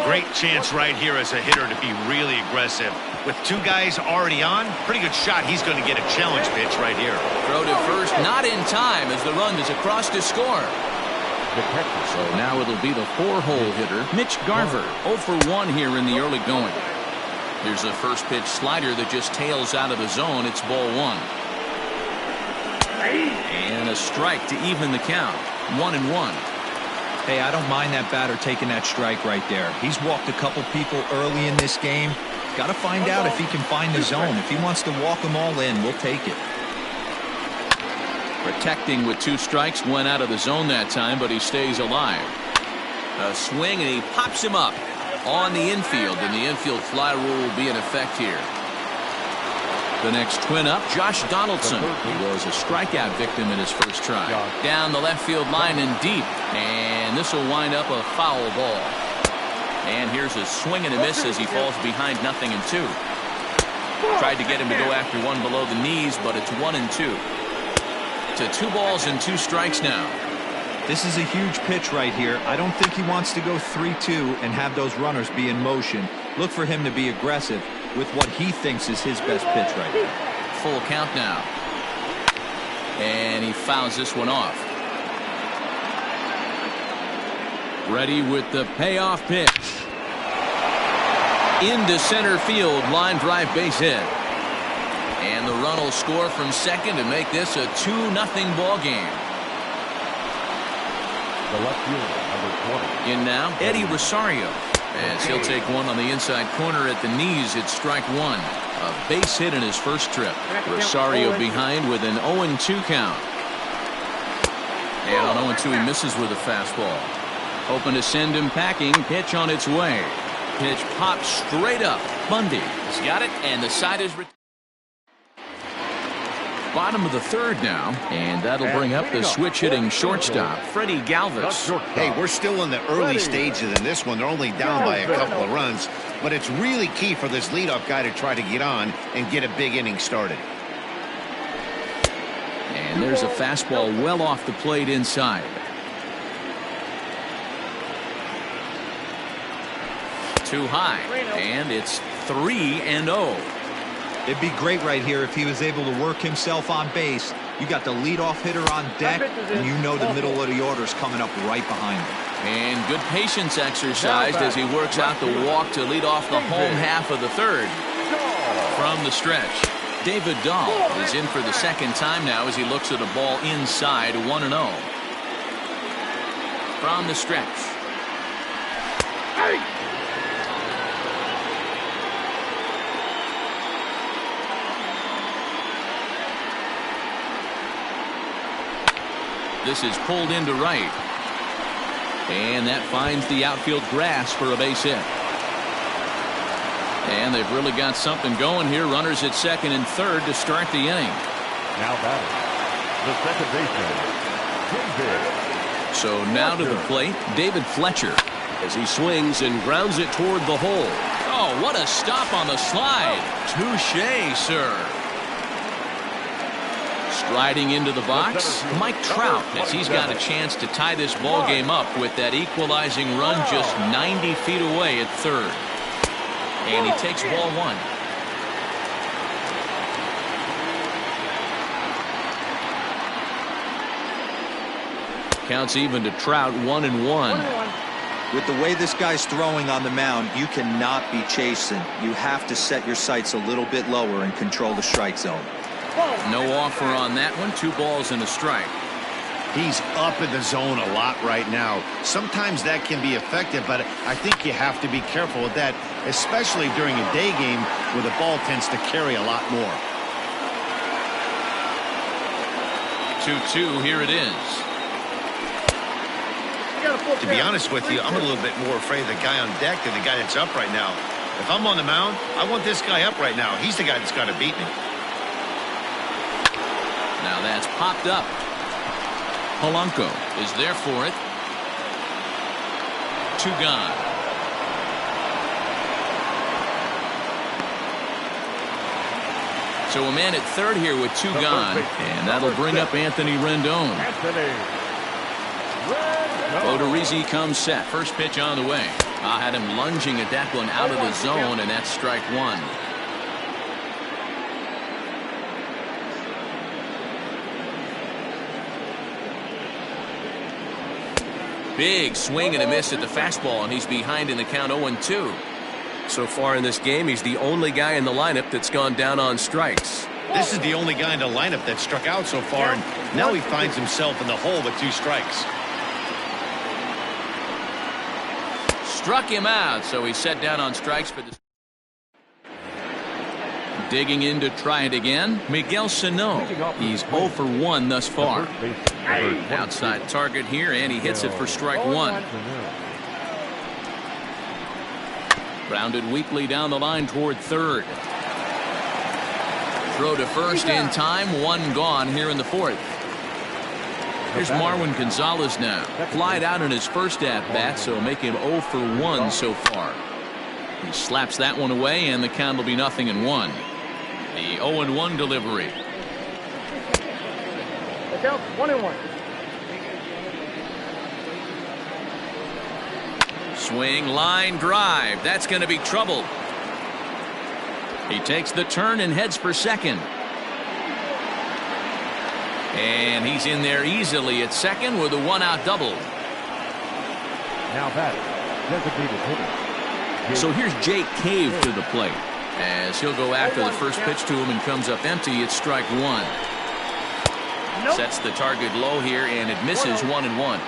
Great chance right here as a hitter to be really aggressive. With 2 guys already on, pretty good shot. He's going to get a challenge pitch right here. Throw to first, not in time as the run is across to score. So now it'll be the 4-hole hitter, Mitch Garver, 0 for 1 here in the early going. Here's a first pitch slider that just tails out of the zone. It's ball 1. And a strike to even the count. 1-1. Hey, I don't mind that batter taking that strike right there. He's walked a couple people early in this game. Got to find out if he can find the zone. If he wants to walk them all in, we'll take it. Protecting with 2 strikes, went out of the zone that time, but he stays alive. A swing, and he pops him up on the infield, and the infield fly rule will be in effect here. The next Twin up, Josh Donaldson. He was a strikeout victim in his first try. Down the left field line and deep, and this will wind up a foul ball. And here's a swing and a miss as he falls behind 0-2. Tried to get him to go after one below the knees, but it's 1-2. To 2 balls and 2 strikes now. This is a huge pitch right here. I don't think he wants to go 3-2 and have those runners be in motion. Look for him to be aggressive with what he thinks is his best pitch right now. Full count now. And he fouls this one off. Ready with the payoff pitch. Into center field, line drive base hit. And the run will score from second to make this a 2-0 ball game. The left fielder, number 20. In now, Eddie Rosario. As he'll take one on the inside corner at the knees. It's strike 1. A base hit in his first trip. Rosario behind with an 0-2 count. And on 0-2 he misses with a fastball. Hoping to send him packing. Pitch on its way. Pitch pops straight up. Bundy has got it, and the side is bottom of the third now, and that'll bring up the switch-hitting shortstop, Freddie Galvis. Hey, we're still in the early stages in this one. They're only down by a couple of runs, but it's really key for this leadoff guy to try to get on and get a big inning started. And there's a fastball well off the plate inside. Too high, and it's 3-0. It'd be great right here if he was able to work himself on base. You got the leadoff hitter on deck, and you know the middle of the order's coming up right behind him. And good patience exercised as he works out the walk to lead off the home half of the third. From the stretch, David Dahl is in for the second time now as he looks at a ball inside, 1-0. From the stretch. This is pulled into right. And that finds the outfield grass for a base hit. And they've really got something going here. Runners at second and third to start the inning. Now batting, the second baseman, David. So now to the plate, David Fletcher. As he swings and grounds it toward the hole. Oh, what a stop on the slide. Touche, sir. Striding into the box, Mike Trout, as he's got a chance to tie this ball game up with that equalizing run just 90 feet away at third. And he takes ball one. Counts even to Trout, 1-1. With the way this guy's throwing on the mound, you cannot be chasing. You have to set your sights a little bit lower and control the strike zone. No offer on that one. 2 balls and a strike. He's up in the zone a lot right now. Sometimes that can be effective, but I think you have to be careful with that, especially during a day game where the ball tends to carry a lot more. 2-2, here it is. To be honest with you, I'm a little bit more afraid of the guy on deck than the guy that's up right now. If I'm on the mound, I want this guy up right now. He's the guy that's got to beat me. Now that's popped up. Polanco is there for it. 2 gone. So a man at third here with 2 gone, and that'll bring up Anthony Rendon. Odorizzi comes set. First pitch on the way. I had him lunging at that one out of the zone, and that's strike 1. Big swing and a miss at the fastball, and he's behind in the count 0-2. So far in this game, he's the only guy in the lineup that's gone down on strikes. This is the only guy in the lineup that struck out so far, and now he finds himself in the hole with 2 strikes. Struck him out, so he's set down on strikes for this. Digging in to try it again, Miguel Sano. He's 0 for 1 thus far. Outside target here, and he hits it for strike 1. Grounded weakly down the line toward third. Throw to first in time, 1 gone here in the 4th. Here's Marwin Gonzalez now. Flied out in his first at-bat, so make him 0 for 1 so far. He slaps that one away, and the count will be 0-1. The 0-1 delivery. The count 1-1. Swing, line drive. That's going to be trouble. He takes the turn and heads for second. And he's in there easily at second with a 1-out double. Now batting, designated hitter. So here's Jake Cave to the plate, as he'll go after the first pitch to him and comes up empty. It's strike 1. Sets the target low here, and it misses 1-1.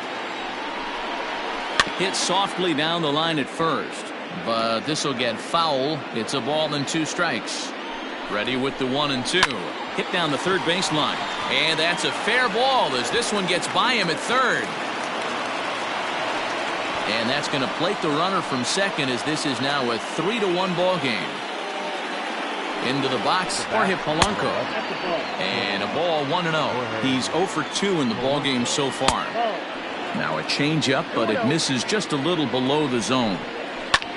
Hit softly down the line at first, but this will get foul. It's a ball and 2 strikes. Ready with the 1-2. Hit down the third baseline, and that's a fair ball as this one gets by him at third. And that's going to plate the runner from second, as this is now a 3-1 ball game. Into the box, Jorge Polanco. And a ball, 1-0. He's 0 for 2 in the ball game so far. Now a changeup, but it misses just a little below the zone.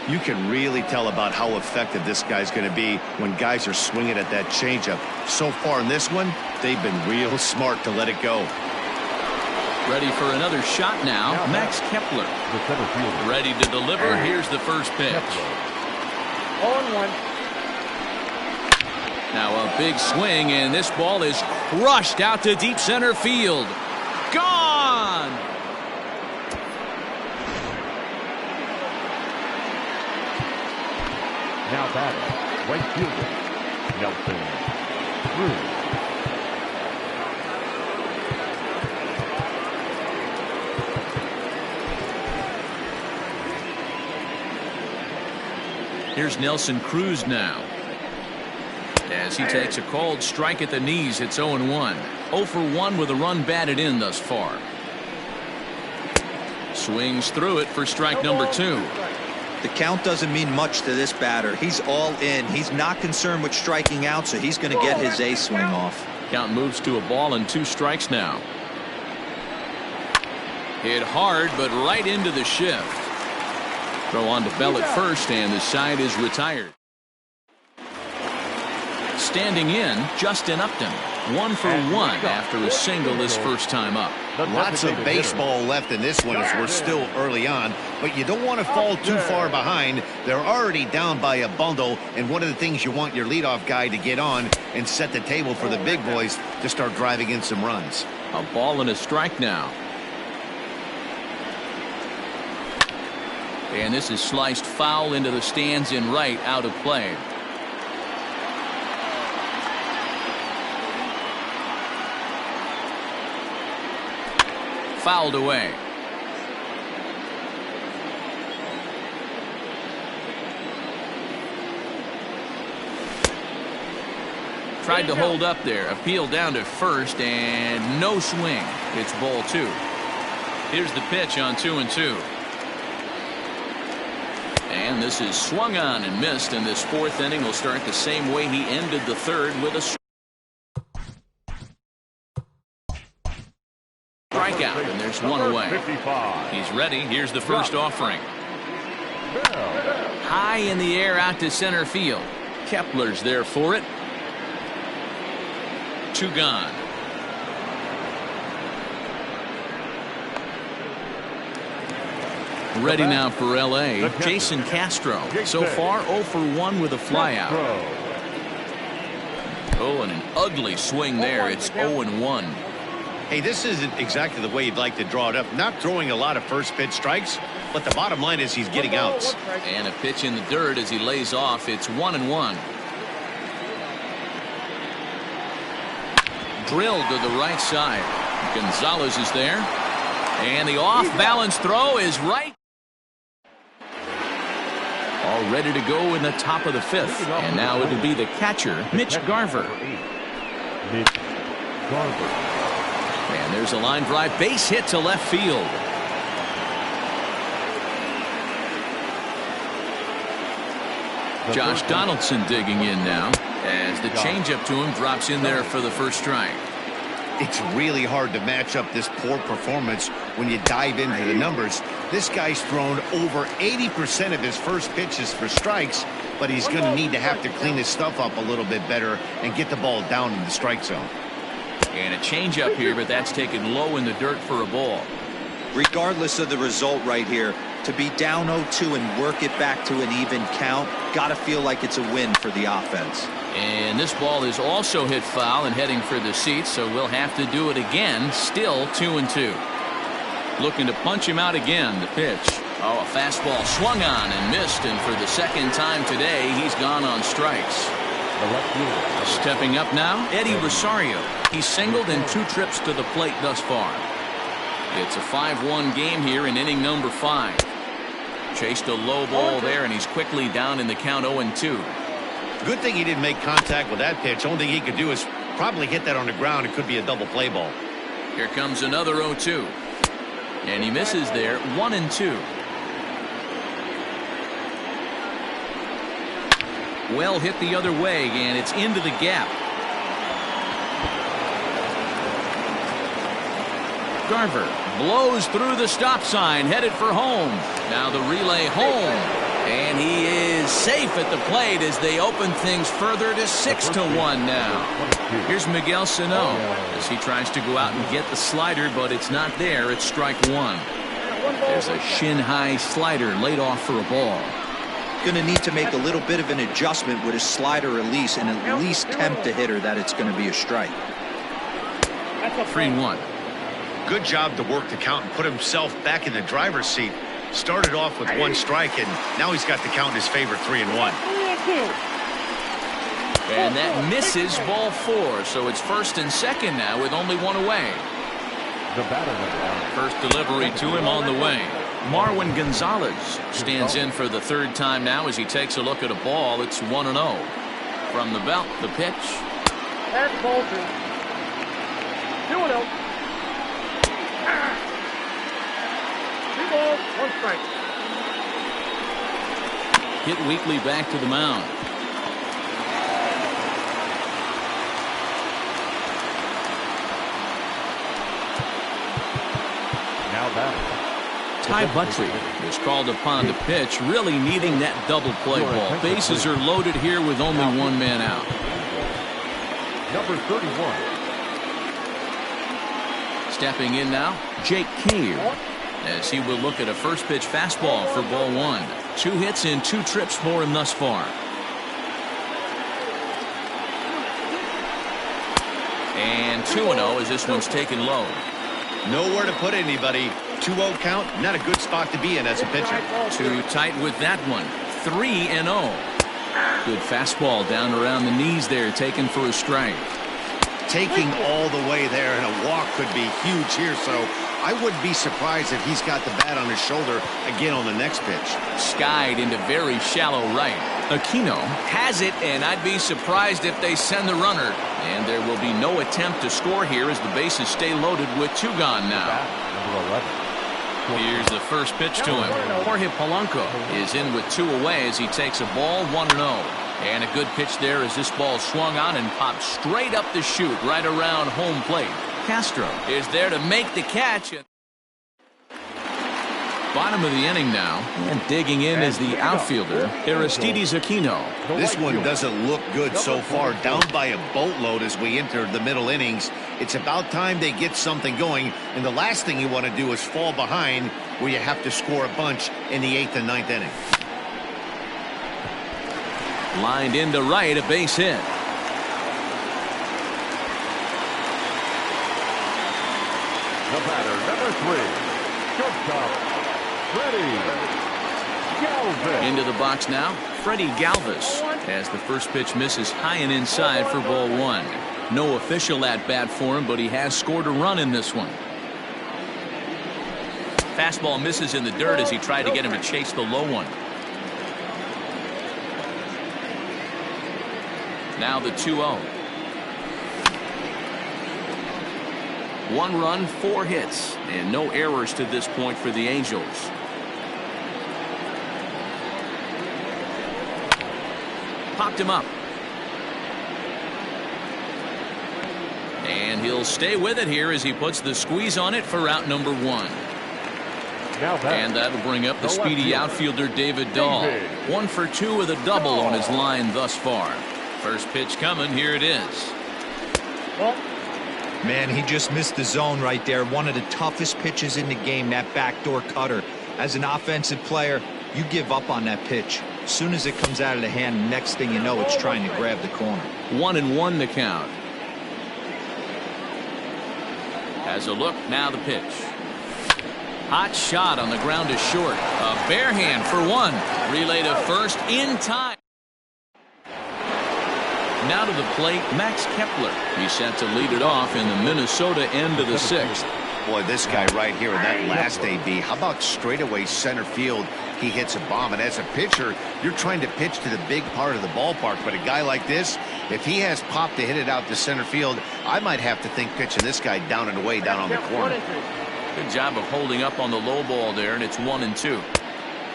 You can really tell about how effective this guy's going to be when guys are swinging at that changeup. So far in this one, they've been real smart to let it go. Ready for another shot now, Max Kepler. The center fielder. Ready to deliver. Here's the first pitch. 0-1. Now a big swing, and this ball is crushed out to deep center field. Gone! Now batting, right fielder, Nelson Cruz. Here's Nelson Cruz now, as he takes a called strike at the knees. It's 0-1. 0 for 1 with a run batted in thus far. Swings through it for strike number 2. The count doesn't mean much to this batter. He's all in. He's not concerned with striking out, so he's going to get his A swing off. Count moves to a ball and 2 strikes now. Hit hard, but right into the shift. Throw on to Bell at first, and the side is retired. Standing in, Justin Upton. 1 for 1 after a single his first time up. Lots of baseball left in this one as we're still early on, but you don't want to fall too far behind. They're already down by a bundle, and one of the things you want your leadoff guy to get on and set the table for the big boys to start driving in some runs. A ball and a strike now. And this is sliced foul into the stands in right, out of play. Fouled away. Tried to hold up there. Appeal down to first, and no swing. It's ball 2. Here's the pitch on 2-2. And this is swung on and missed, and this 4th inning will start the same way he ended the 3rd, with a strikeout, and there's 1 away. He's ready. Here's the first offering. High in the air out to center field. Kepler's there for it. 2 gone. Ready now for L.A. Jason Castro. So far 0 for 1 with a flyout. Oh, and an ugly swing there. It's 0-1. Hey, this isn't exactly the way you'd like to draw it up. Not throwing a lot of first pitch strikes, but the bottom line is he's getting outs. And a pitch in the dirt as he lays off. It's 1-1. Drilled to the right side. Gonzalez is there. And the off-balance throw is right. All ready to go in the top of the 5th. And now it'll be the catcher, Mitch Garver. And there's a line drive, base hit to left field. Josh Donaldson digging in now as the changeup to him drops in there for the first strike. It's really hard to match up this poor performance when you dive into the numbers. This guy's thrown over 80% of his first pitches for strikes, but he's going to need to have to clean his stuff up a little bit better and get the ball down in the strike zone. And a changeup here, but that's taken low in the dirt for a ball. Regardless of the result right here, to be down 0-2 and work it back to an even count, got to feel like it's a win for the offense. And this ball is also hit foul and heading for the seats, so we'll have to do it again. Still 2-2. Looking to punch him out again. The pitch. Oh, a fastball swung on and missed, and for the 2nd time today, he's gone on strikes. Stepping up now, Eddie Rosario. He's singled in 2 trips to the plate thus far. It's a 5-1 game here in inning number 5. Chased a low ball there, and he's quickly down in the count 0-2. Good thing he didn't make contact with that pitch. Only thing he could do is probably hit that on the ground. It could be a double play ball. Here comes another 0-2. And he misses there. 1-2. Well hit the other way, and it's into the gap. Garver blows through the stop sign, headed for home. Now the relay home. And he is safe at the plate as they open things further to 6-1 now. Here's Miguel Sano as he tries to go out and get the slider, but it's not there. It's strike 1. There's a shin-high slider laid off for a ball. Going to need to make a little bit of an adjustment with his slider release and at least tempt the hitter that it's going to be a strike. 3-1. Good job to work the count and put himself back in the driver's seat. Started off with 1 strike, and now he's got the count in his favor, 3-1. And that misses ball 4, so it's 1st and 2nd now with only 1 away. First delivery to him on the way. Marwin Gonzalez stands in for the 3rd time now as he takes a look at a ball. It's 1-0. From the belt, the pitch. That's ball 2. 2-0. balls, one strike. Hit weakly back to the mound. Now batting. Ty Buttrey was called upon to pitch, really needing that double play ball. Bases are loaded here with only one man out. Number 31. Stepping in now, Jake Cave, as he will look at a first pitch fastball for ball one. 2 hits in 2 trips for him thus far. And 2-0 as this one's taken low. Nowhere to put anybody. 2-0 count, not a good spot to be in as a pitcher. Too tight with that one. 3-0. Good fastball down around the knees there, taken for a strike. Taking all the way there, and a walk could be huge here, so I wouldn't be surprised if he's got the bat on his shoulder again on the next pitch. Skied into very shallow right. Aquino has it, and I'd be surprised if they send the runner. And there will be no attempt to score here as the bases stay loaded with 2 gone now. Number 11. Here's the first pitch to him. Jorge Polanco is in with 2 away as he takes a ball 1-0. And a good pitch there as this ball swung on and popped straight up the chute right around home plate. Castro is there to make the catch. Bottom of the inning now, and digging in is the outfielder, Aristides Aquino. This one doesn't look good so far. Down by a boatload as we enter the middle innings. It's about time they get something going, and the last thing you want to do is fall behind where you have to score a bunch in the 8th and 9th inning. Lined into right, a base hit. The batter, number 3. Shortstop, Freddie Galvis. Into the box now, Freddie Galvis, as the first pitch misses high and inside for ball 1. No official at bat for him, but he has scored a run in this one. Fastball misses in the dirt as he tried to get him to chase the low one. Now the 2-0. 1 run, 4 hits, and no errors to this point for the Angels. Popped him up. And he'll stay with it here as he puts the squeeze on it for out number 1. And that'll bring up the speedy outfielder David Dahl. 1 for 2 with a double on his line thus far. First pitch coming, here it is. Man, he just missed the zone right there. One of the toughest pitches in the game, that backdoor cutter. As an offensive player, you give up on that pitch. As soon as it comes out of the hand, next thing you know, it's trying to grab the corner. 1-1 the count. Has a look, now the pitch. Hot shot on the ground is short. A bare hand for 1. Relay to first in time. Now to the plate, Max Kepler. He's set to lead it off in the Minnesota end of the 6th. Boy, this guy right here in that last AB, how about straightaway center field? He hits a bomb, and as a pitcher, you're trying to pitch to the big part of the ballpark, but a guy like this, if he has pop to hit it out to center field, I might have to think pitching this guy down and away down on the corner. Good job of holding up on the low ball there, and it's 1-2.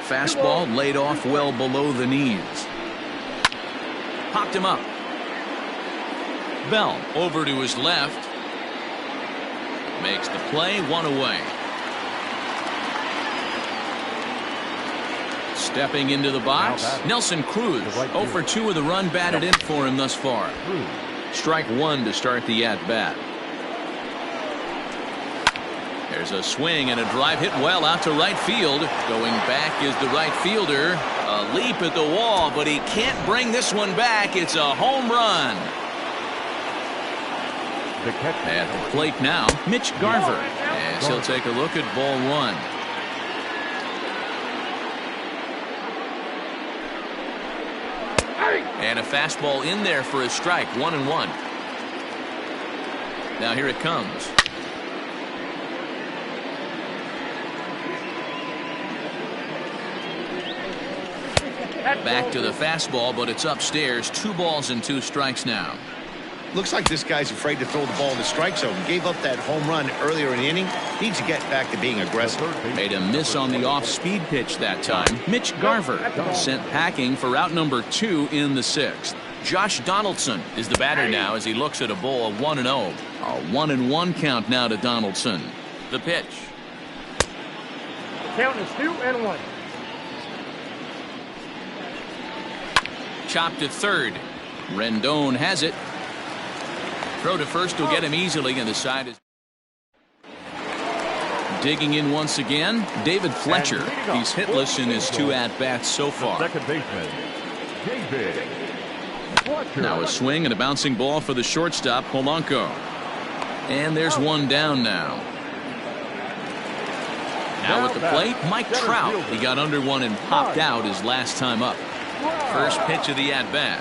Fastball laid off well below the knees. Popped him up. Bell over to his left. Makes the play, 1 away. Stepping into the box, Nelson Cruz. 0 for 2 with a run batted in for him thus far. Strike 1 to start the at-bat. There's a swing and a drive hit well out to right field. Going back is the right fielder. A leap at the wall, but he can't bring this one back. It's a home run. At the plate now, Mitch Garver, as he'll take a look at ball 1. And a fastball in there for a strike, 1-1. Now here it comes. Back to the fastball, but it's upstairs. 2 balls and 2 strikes now. Looks like this guy's afraid to throw the ball in the strike zone. Gave up that home run earlier in the inning. Needs to get back to being aggressive. Made a miss on the off-speed pitch that time. Mitch Garver sent packing for out number 2 in the 6th. Josh Donaldson is the batter now as he looks at a bowl of 1-0. A 1-1 count now to Donaldson. The pitch. Count is 2-1. Chopped to third. Rendon has it. Throw to first will get him easily, and the side is digging in once again. David Fletcher. He's hitless in his 2 at-bats so far. Second baseman, David Fletcher. Now a swing and a bouncing ball for the shortstop, Polanco. And there's one down now. Now at the plate, Mike Trout. He got under one and popped out his last time up. First pitch of the at-bat.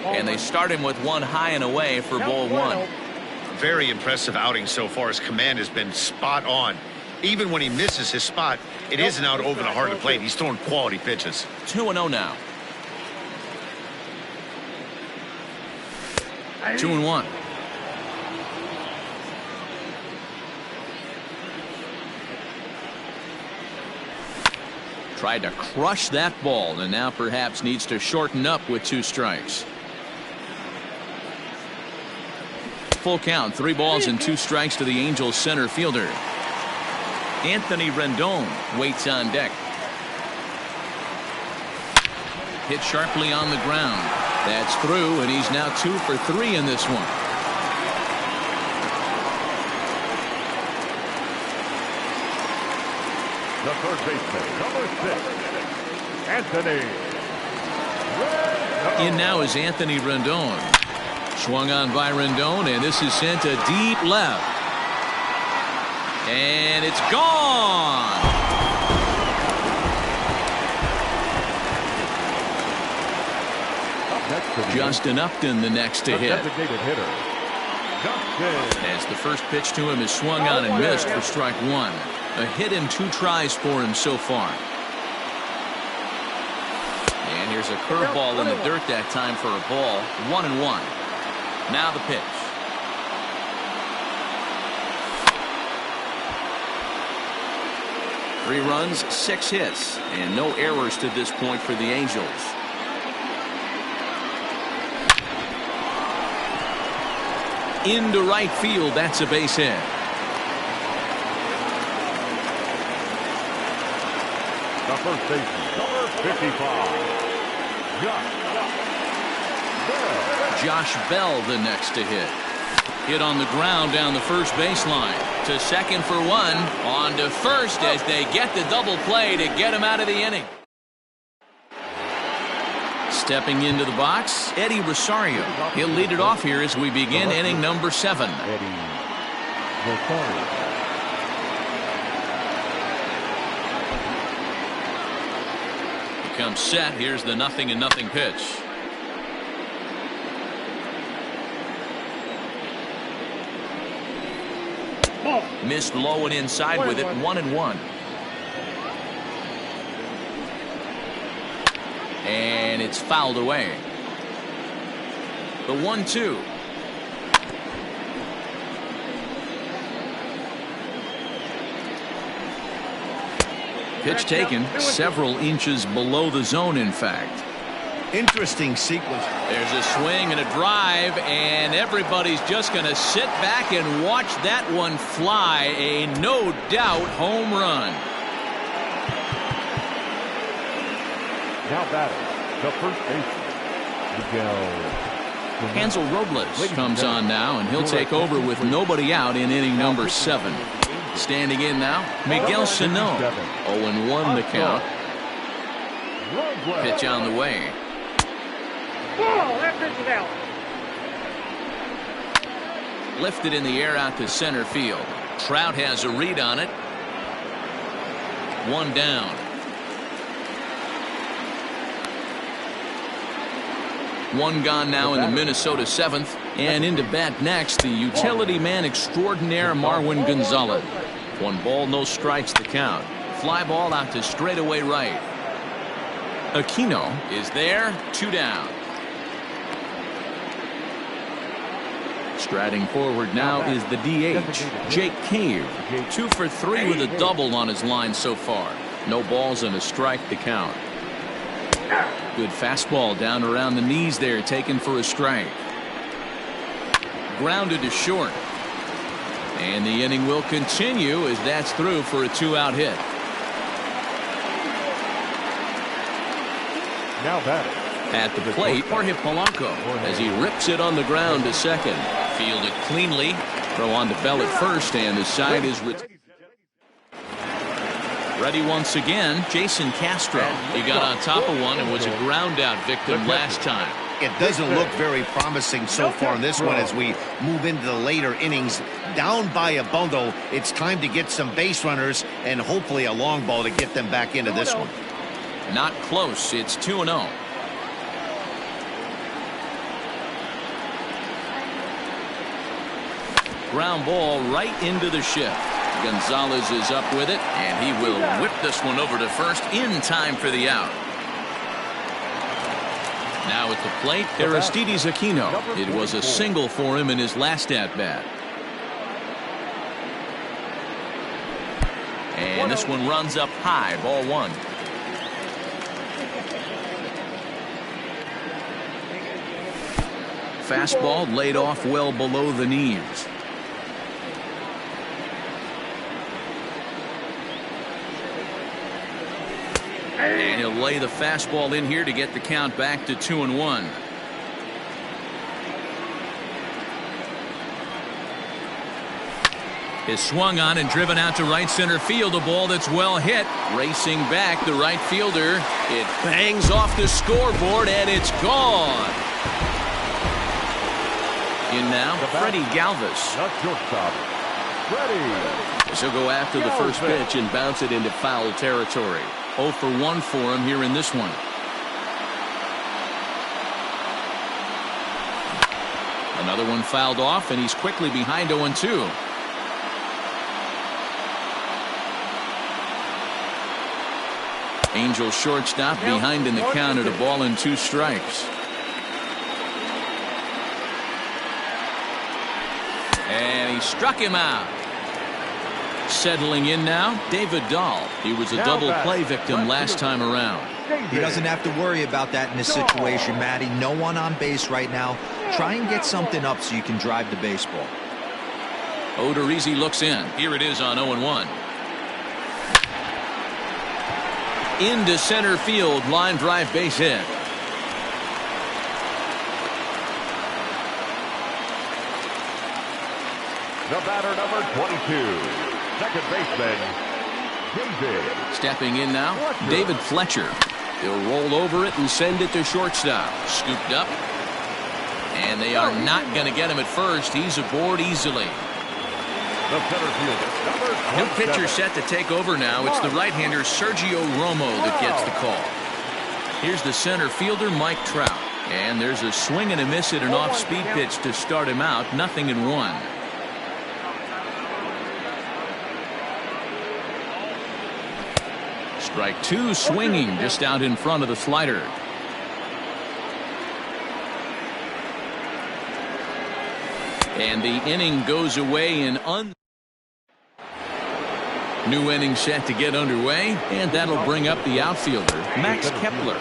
And they start him with one high and away for ball 1. Very impressive outing so far. His command has been spot on. Even when he misses his spot, it isn't out over the heart of the plate. He's throwing quality pitches. 2-0 now. 2-1. Tried to crush that ball and now perhaps needs to shorten up with 2 strikes. Full count, 3 balls and 2 strikes to the Angels center fielder. Anthony Rendon waits on deck. Hit sharply on the ground. That's through, and he's now 2 for 3 in this one. The third baseman, number 6, Anthony Rendon. In now is Anthony Rendon. Swung on by Rendon, and this is sent to deep left. And it's gone. Justin Upton the next to hit. Designated hitter, Justin. As the first pitch to him is swung on and missed for strike 1. A hit in 2 tries for him so far. And here's a curveball in the dirt that time for a ball. 1-1. Now the pitch. Three runs, 6 hits, and no errors to this point for the Angels. Into right field, that's a base hit. The first baseman, number 55, Josh Bell the next to hit. Hit on the ground down the first baseline. To second for 1. On to first as they get the double play to get him out of the inning. Stepping into the box, Eddie Rosario. He'll lead it off here as we begin inning number 7. Eddie Rosario. Comes set. Here's the 0-0 pitch. Missed low and inside with it. 1-1. And it's fouled away. The 1-2. Pitch taken several inches below the zone, in fact. Interesting sequence. There's a swing and a drive, and everybody's just going to sit back and watch that one fly. A no-doubt home run. Now batting, the first baseman, Miguel. Hansel Robles comes on now, and he'll take over with nobody out in inning number 7. Standing in now, Miguel Sano. 0-1 the count. Pitch on the way. That pitch is out. Lifted in the air out to center field. Trout has a read on it. 1 down. One gone now in the Minnesota 7th. And into bat next, the utility man extraordinaire Marwin Gonzalez. 1 ball, no strikes to count. Fly ball out to straightaway right. Aquino is there, 2 down. Striding forward now is the DH, Jake Cave. 2 for 3 with a double on his line so far. No balls and a strike to count. Good fastball down around the knees there, taken for a strike. Grounded to short. And the inning will continue as that's through for a 2-out hit. Now batting. At the plate, Jorge Polanco as he rips it on the ground to second. Fielded cleanly. Throw on to Bell at first, and the side is ready once again. Jason Castro. He got on top of one and was a ground out victim last time. It doesn't look very promising so far in this one as we move into the later innings. Down by a bundle, it's time to get some base runners and hopefully a long ball to get them back into this one. Not close. It's 2-0. Ground ball right into the shift. Gonzalez is up with it, and he will whip this one over to first in time for the out. Now at the plate, Aristides Aquino. It was a single for him in his last at-bat. And this one runs up high, ball 1. Fastball laid off well below the knees. And he'll lay the fastball in here to get the count back to 2-1. Is swung on and driven out to right center field. A ball that's well hit. Racing back, the right fielder. It bangs off the scoreboard, and it's gone. In now, Freddie Galvis. Not shortstop. Freddie. He'll go after the first pitch and bounce it into foul territory. 0 for 1 for him here in this one. Another one fouled off, and he's quickly behind 0-2. Angel shortstop behind in the count at 1-2 strikes. And he struck him out. Settling in now, David Dahl. He was a double play victim last time around. He doesn't have to worry about that in this situation, Matty. No one on base right now. Try and get something up so you can drive the baseball. Odorizzi looks in. Here it is on 0-1. Into center field, line drive base hit. The batter, number 22. Second baseman, David. Stepping in now, David Fletcher. He'll roll over it and send it to shortstop. Scooped up. And they are not going to get him at first. He's aboard easily. The center fielder, New pitcher set to take over now. It's the right-hander Sergio Romo that gets the call. Here's the center fielder, Mike Trout. And there's a swing and a miss at an off-speed pitch to start him out. 0-1. Strike 2, swinging just out in front of the slider. And the inning goes away in new inning set to get underway, and that'll bring up the outfielder, Max Kepler.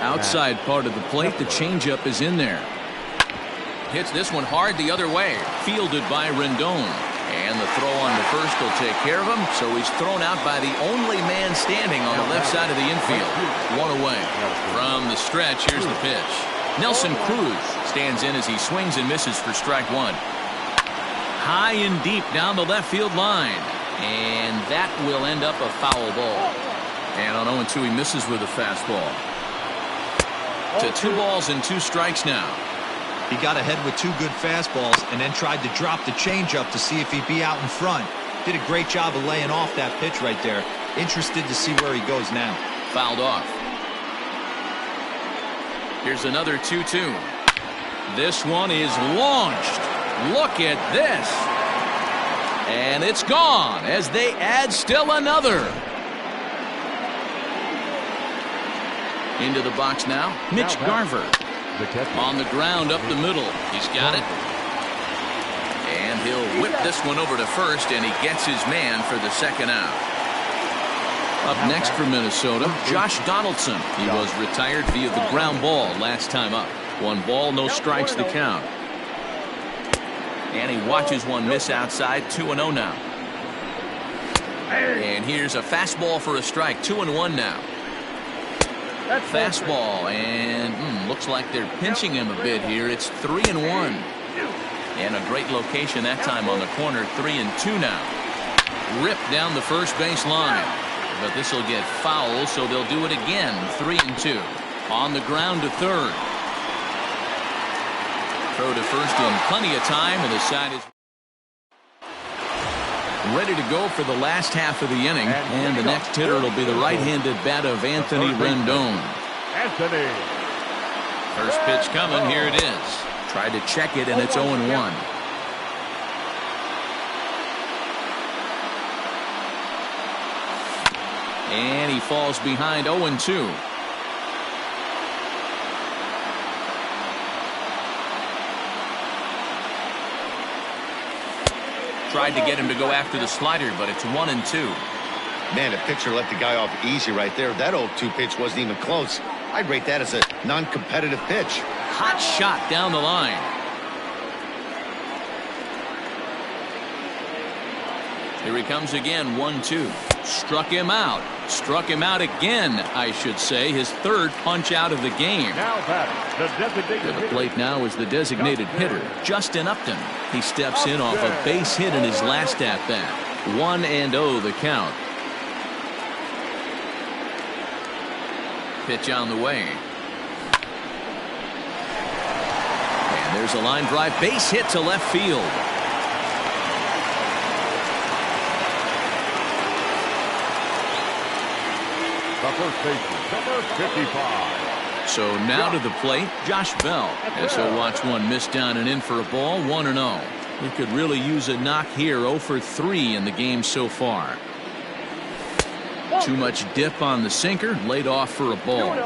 Outside part of the plate, the changeup is in there. Hits this one hard the other way, fielded by Rendon. And the throw on to first will take care of him, so he's thrown out by the only man standing on the left side of the infield. 1 away. From the stretch, here's the pitch. Nelson Cruz stands in as he swings and misses for strike 1. High and deep down the left field line. And that will end up a foul ball. And on 0-2, he misses with a fastball. To 2 balls and 2 strikes now. He got ahead with 2 good fastballs and then tried to drop the changeup to see if he'd be out in front. Did a great job of laying off that pitch right there. Interested to see where he goes now. Fouled off. Here's another 2-2. This one is launched. Look at this. And it's gone as they add still another. Into the box now, Mitch Garver. On the ground up the middle. He's got it. And he'll whip this one over to first, and he gets his man for the second out. Up next for Minnesota, Josh Donaldson. He was retired via the ground ball last time up. 1 ball, no strikes to count. And he watches one miss outside. 2-0 now. And here's a fastball for a strike. 2-1 now. Fastball, and looks like they're pinching him a bit here. It's 3-1. And a great location that time on the corner. 3-2 now. Ripped down the first base line. But this will get foul, so they'll do it again. 3-2. On the ground to third. Throw to first in plenty of time, and the side is ready to go for the last half of the inning. And the next hitter will be the right-handed bat of Anthony Rendon. First pitch coming. Here it is. Tried to check it, and it's 0-1. And he falls behind. 0-2. Tried to get him to go after the slider, but it's 1-2. Man, the pitcher let the guy off easy right there. That 0-2 pitch wasn't even close. I'd rate that as a non-competitive pitch. Hot shot down the line. Here he comes again. 1-2. Struck him out. Struck him out again, I should say. His third punch out of the game. To the plate now is the designated hitter, Justin Upton. He steps in off a base hit in his last at-bat. 1-0 the count. Pitch on the way. And there's a line drive. Base hit to left field. The first baseman, number 55. So now to the plate, Josh Bell, as he'll watch one miss down and in for a ball. 1-0. He could really use a knock here. 0 for 3 in the game so far. Too much dip on the sinker, laid off for a ball.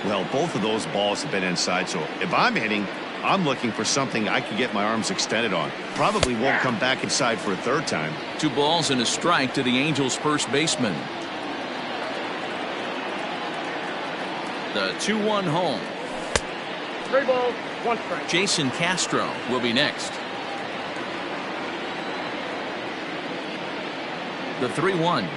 Well, both of those balls have been inside, so if I'm hitting, I'm looking for something I can get my arms extended on. Probably won't come back inside for a third time. 2 balls and a strike to the Angels' first baseman. The 2-1 home. 3 balls, 1 strike. Jason Castro will be next. The 3-1.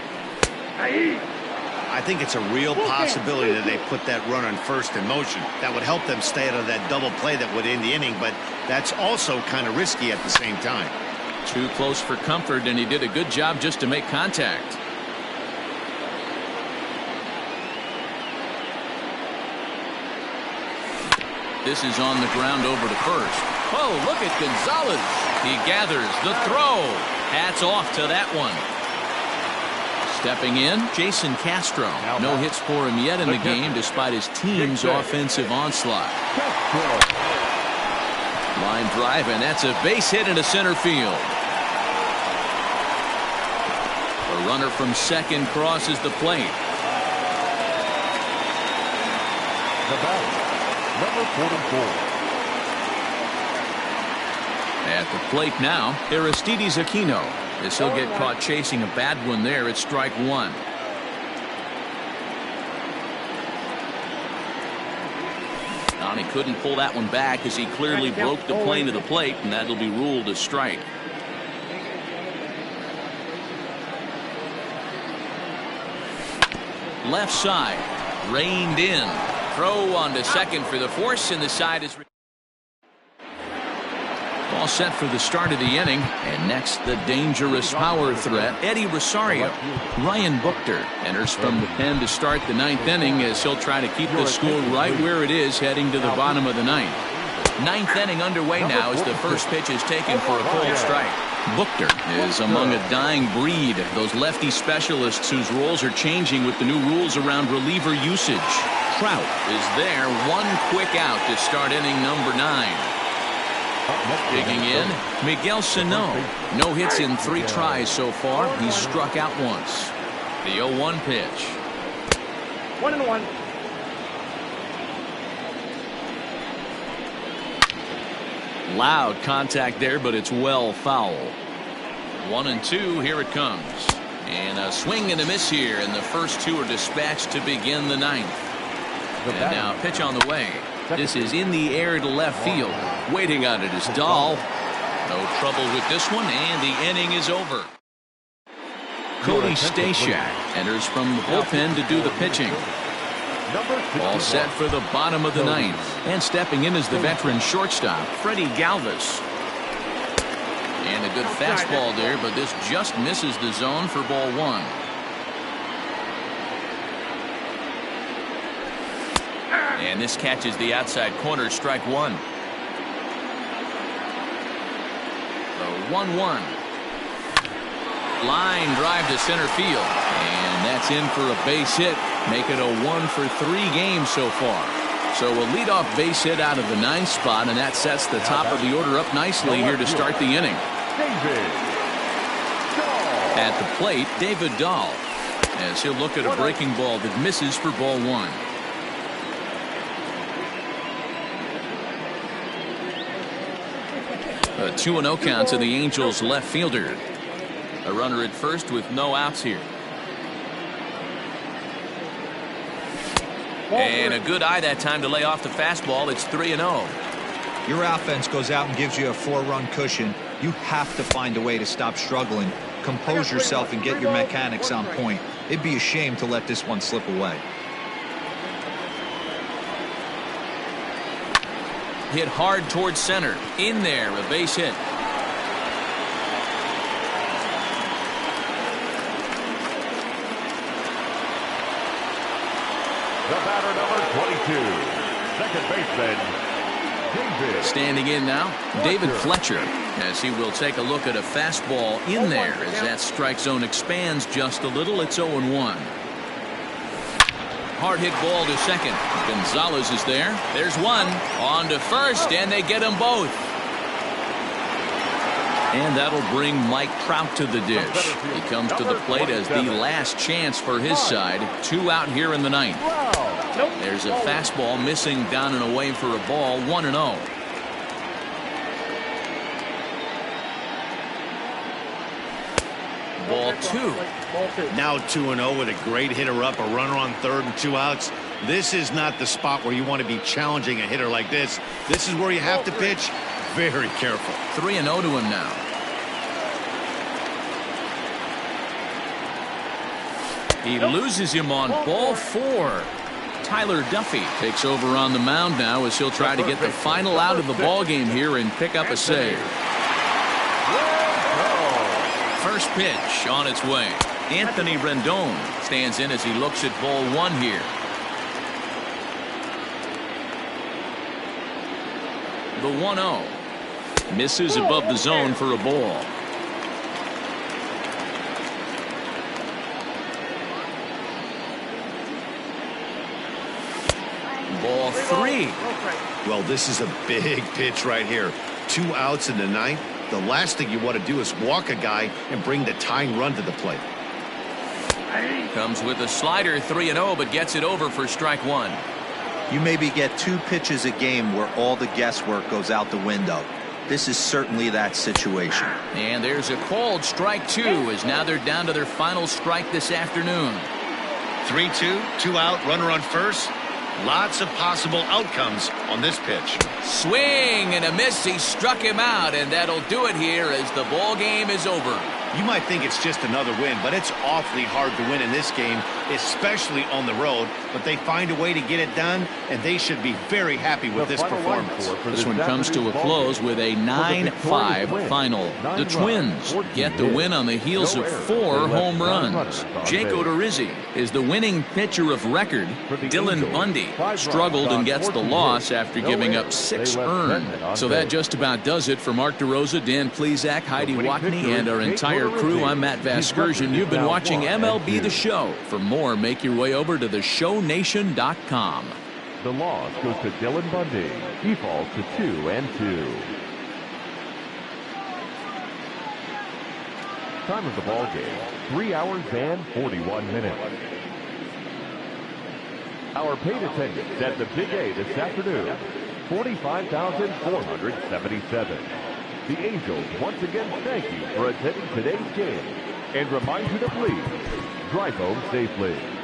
I think it's a real possibility that they put that run on first in motion. That would help them stay out of that double play that would end the inning, but that's also kind of risky at the same time. Too close for comfort, and he did a good job just to make contact. This is on the ground over to first. Oh, look at Gonzalez. He gathers the throw. Hats off to that one. Stepping in, Jason Castro. No hits for him yet in the game despite his team's offensive onslaught. Line drive, and that's a base hit into center field. A runner from second crosses the plate. The batter, number 44. At the plate now, Aristides Aquino. As he'll get caught chasing a bad one there at strike 1. He couldn't pull that one back as he clearly broke the plane of the plate, and that'll be ruled a strike. Left side, reined in. Throw on to second for the force, and the side is all set for the start of the inning. And next, the dangerous power threat, Eddie Rosario. Ryan Buchter enters from the pen to start the 9th inning as he'll try to keep the score right where it is heading to the bottom of the 9th. 9th inning underway now as the first pitch is taken for a cold strike. Buchter is among a dying breed, those lefty specialists whose roles are changing with the new rules around reliever usage. Trout is there, one quick out to start inning number 9. Digging in, Miguel Sano. No hits in 3 tries so far. He's struck out once. The 0-1 pitch. 1-1. Loud contact there, but it's well foul. 1-2, here it comes. And a swing and a miss here, and the first two are dispatched to begin the ninth. And now pitch on the way. This is in the air to left field. Waiting on it is Dahl. No trouble with this one, and the inning is over. Cody Stashak enters from the bullpen to do the pitching. All set for the bottom of the ninth. And stepping in is the veteran shortstop, Freddie Galvis. And a good fastball there, but this just misses the zone for ball one. And this catches the outside corner, strike one. The 1-1. Line drive to center field. And that's in for a base hit. Make it a 1-for-3 game so far. So a leadoff base hit out of the ninth spot, and that sets the top of the order up nicely here to start the inning. At the plate, David Dahl, as he'll look at a breaking ball that misses for ball one. A 2-0 count to the Angels left fielder. A runner at first with no outs here. And a good eye that time to lay off the fastball. It's 3-0. Your offense goes out and gives you a 4-run cushion. You have to find a way to stop struggling. Compose yourself and get your mechanics on point. It'd be a shame to let this one slip away. Hit hard towards center. In there, a base hit. The batter, number 22, second baseman, David. Standing in now, David Fletcher, as he will take a look at a fastball in there as that strike zone expands just a little. It's 0-1. Hard hit ball to second. Gonzalez is there. There's one. On to first, and they get them both. And that'll bring Mike Trout to the dish. He comes to the plate as the last chance for his side. 2 out here in the ninth. There's a fastball missing down and away for a ball. 1-0. Ball two. Now 2-0 with a great hitter up, a runner on third and 2 outs. This is not the spot where you want to be challenging a hitter like this. This is where you have to pitch very careful. 3-0 to him now. He loses him on ball 4. Tyler Duffy takes over on the mound now as he'll try to get the final out of the ball game here and pick up a save. First pitch on its way. Anthony Rendon stands in as he looks at ball 1 here. The 1-0. Misses above the zone for a ball. Ball 3. Well, this is a big pitch right here. 2 outs in the ninth. The last thing you want to do is walk a guy and bring the tying run to the plate. Comes with a slider, 3-0, but gets it over for strike 1. You maybe get 2 pitches a game where all the guesswork goes out the window. This is certainly that situation. And there's a called strike 2 as now they're down to their final strike this afternoon. 3-2, 2 out, runner on first. Lots of possible outcomes on this pitch. Swing and a miss. He struck him out, and that'll do it here as the ball game is over. You might think it's just another win, but it's awfully hard to win in this game, especially on the road. But they find a way to get it done, and they should be very happy with this performance. This one comes to a close with a 9-5 final. The Twins get the win on the heels of 4 home runs. Jake Odorizzi is the winning pitcher of record. Dylan Bundy struggled and gets the loss after giving up 6 earned. So that just about does it for Mark DeRosa, Dan Plesac, Heidi Watney, and our entire crew. I'm Matt Vasgersian. You've been watching MLB The Show. For more, make your way over to theshownation.com. The loss goes to Dylan Bundy. He falls to 2-2. Time of the ball game, 3 hours and 41 minutes. Our paid attendance at the Big A this afternoon, 45,477. The Angels once again thank you for attending today's game and remind you to please drive home safely.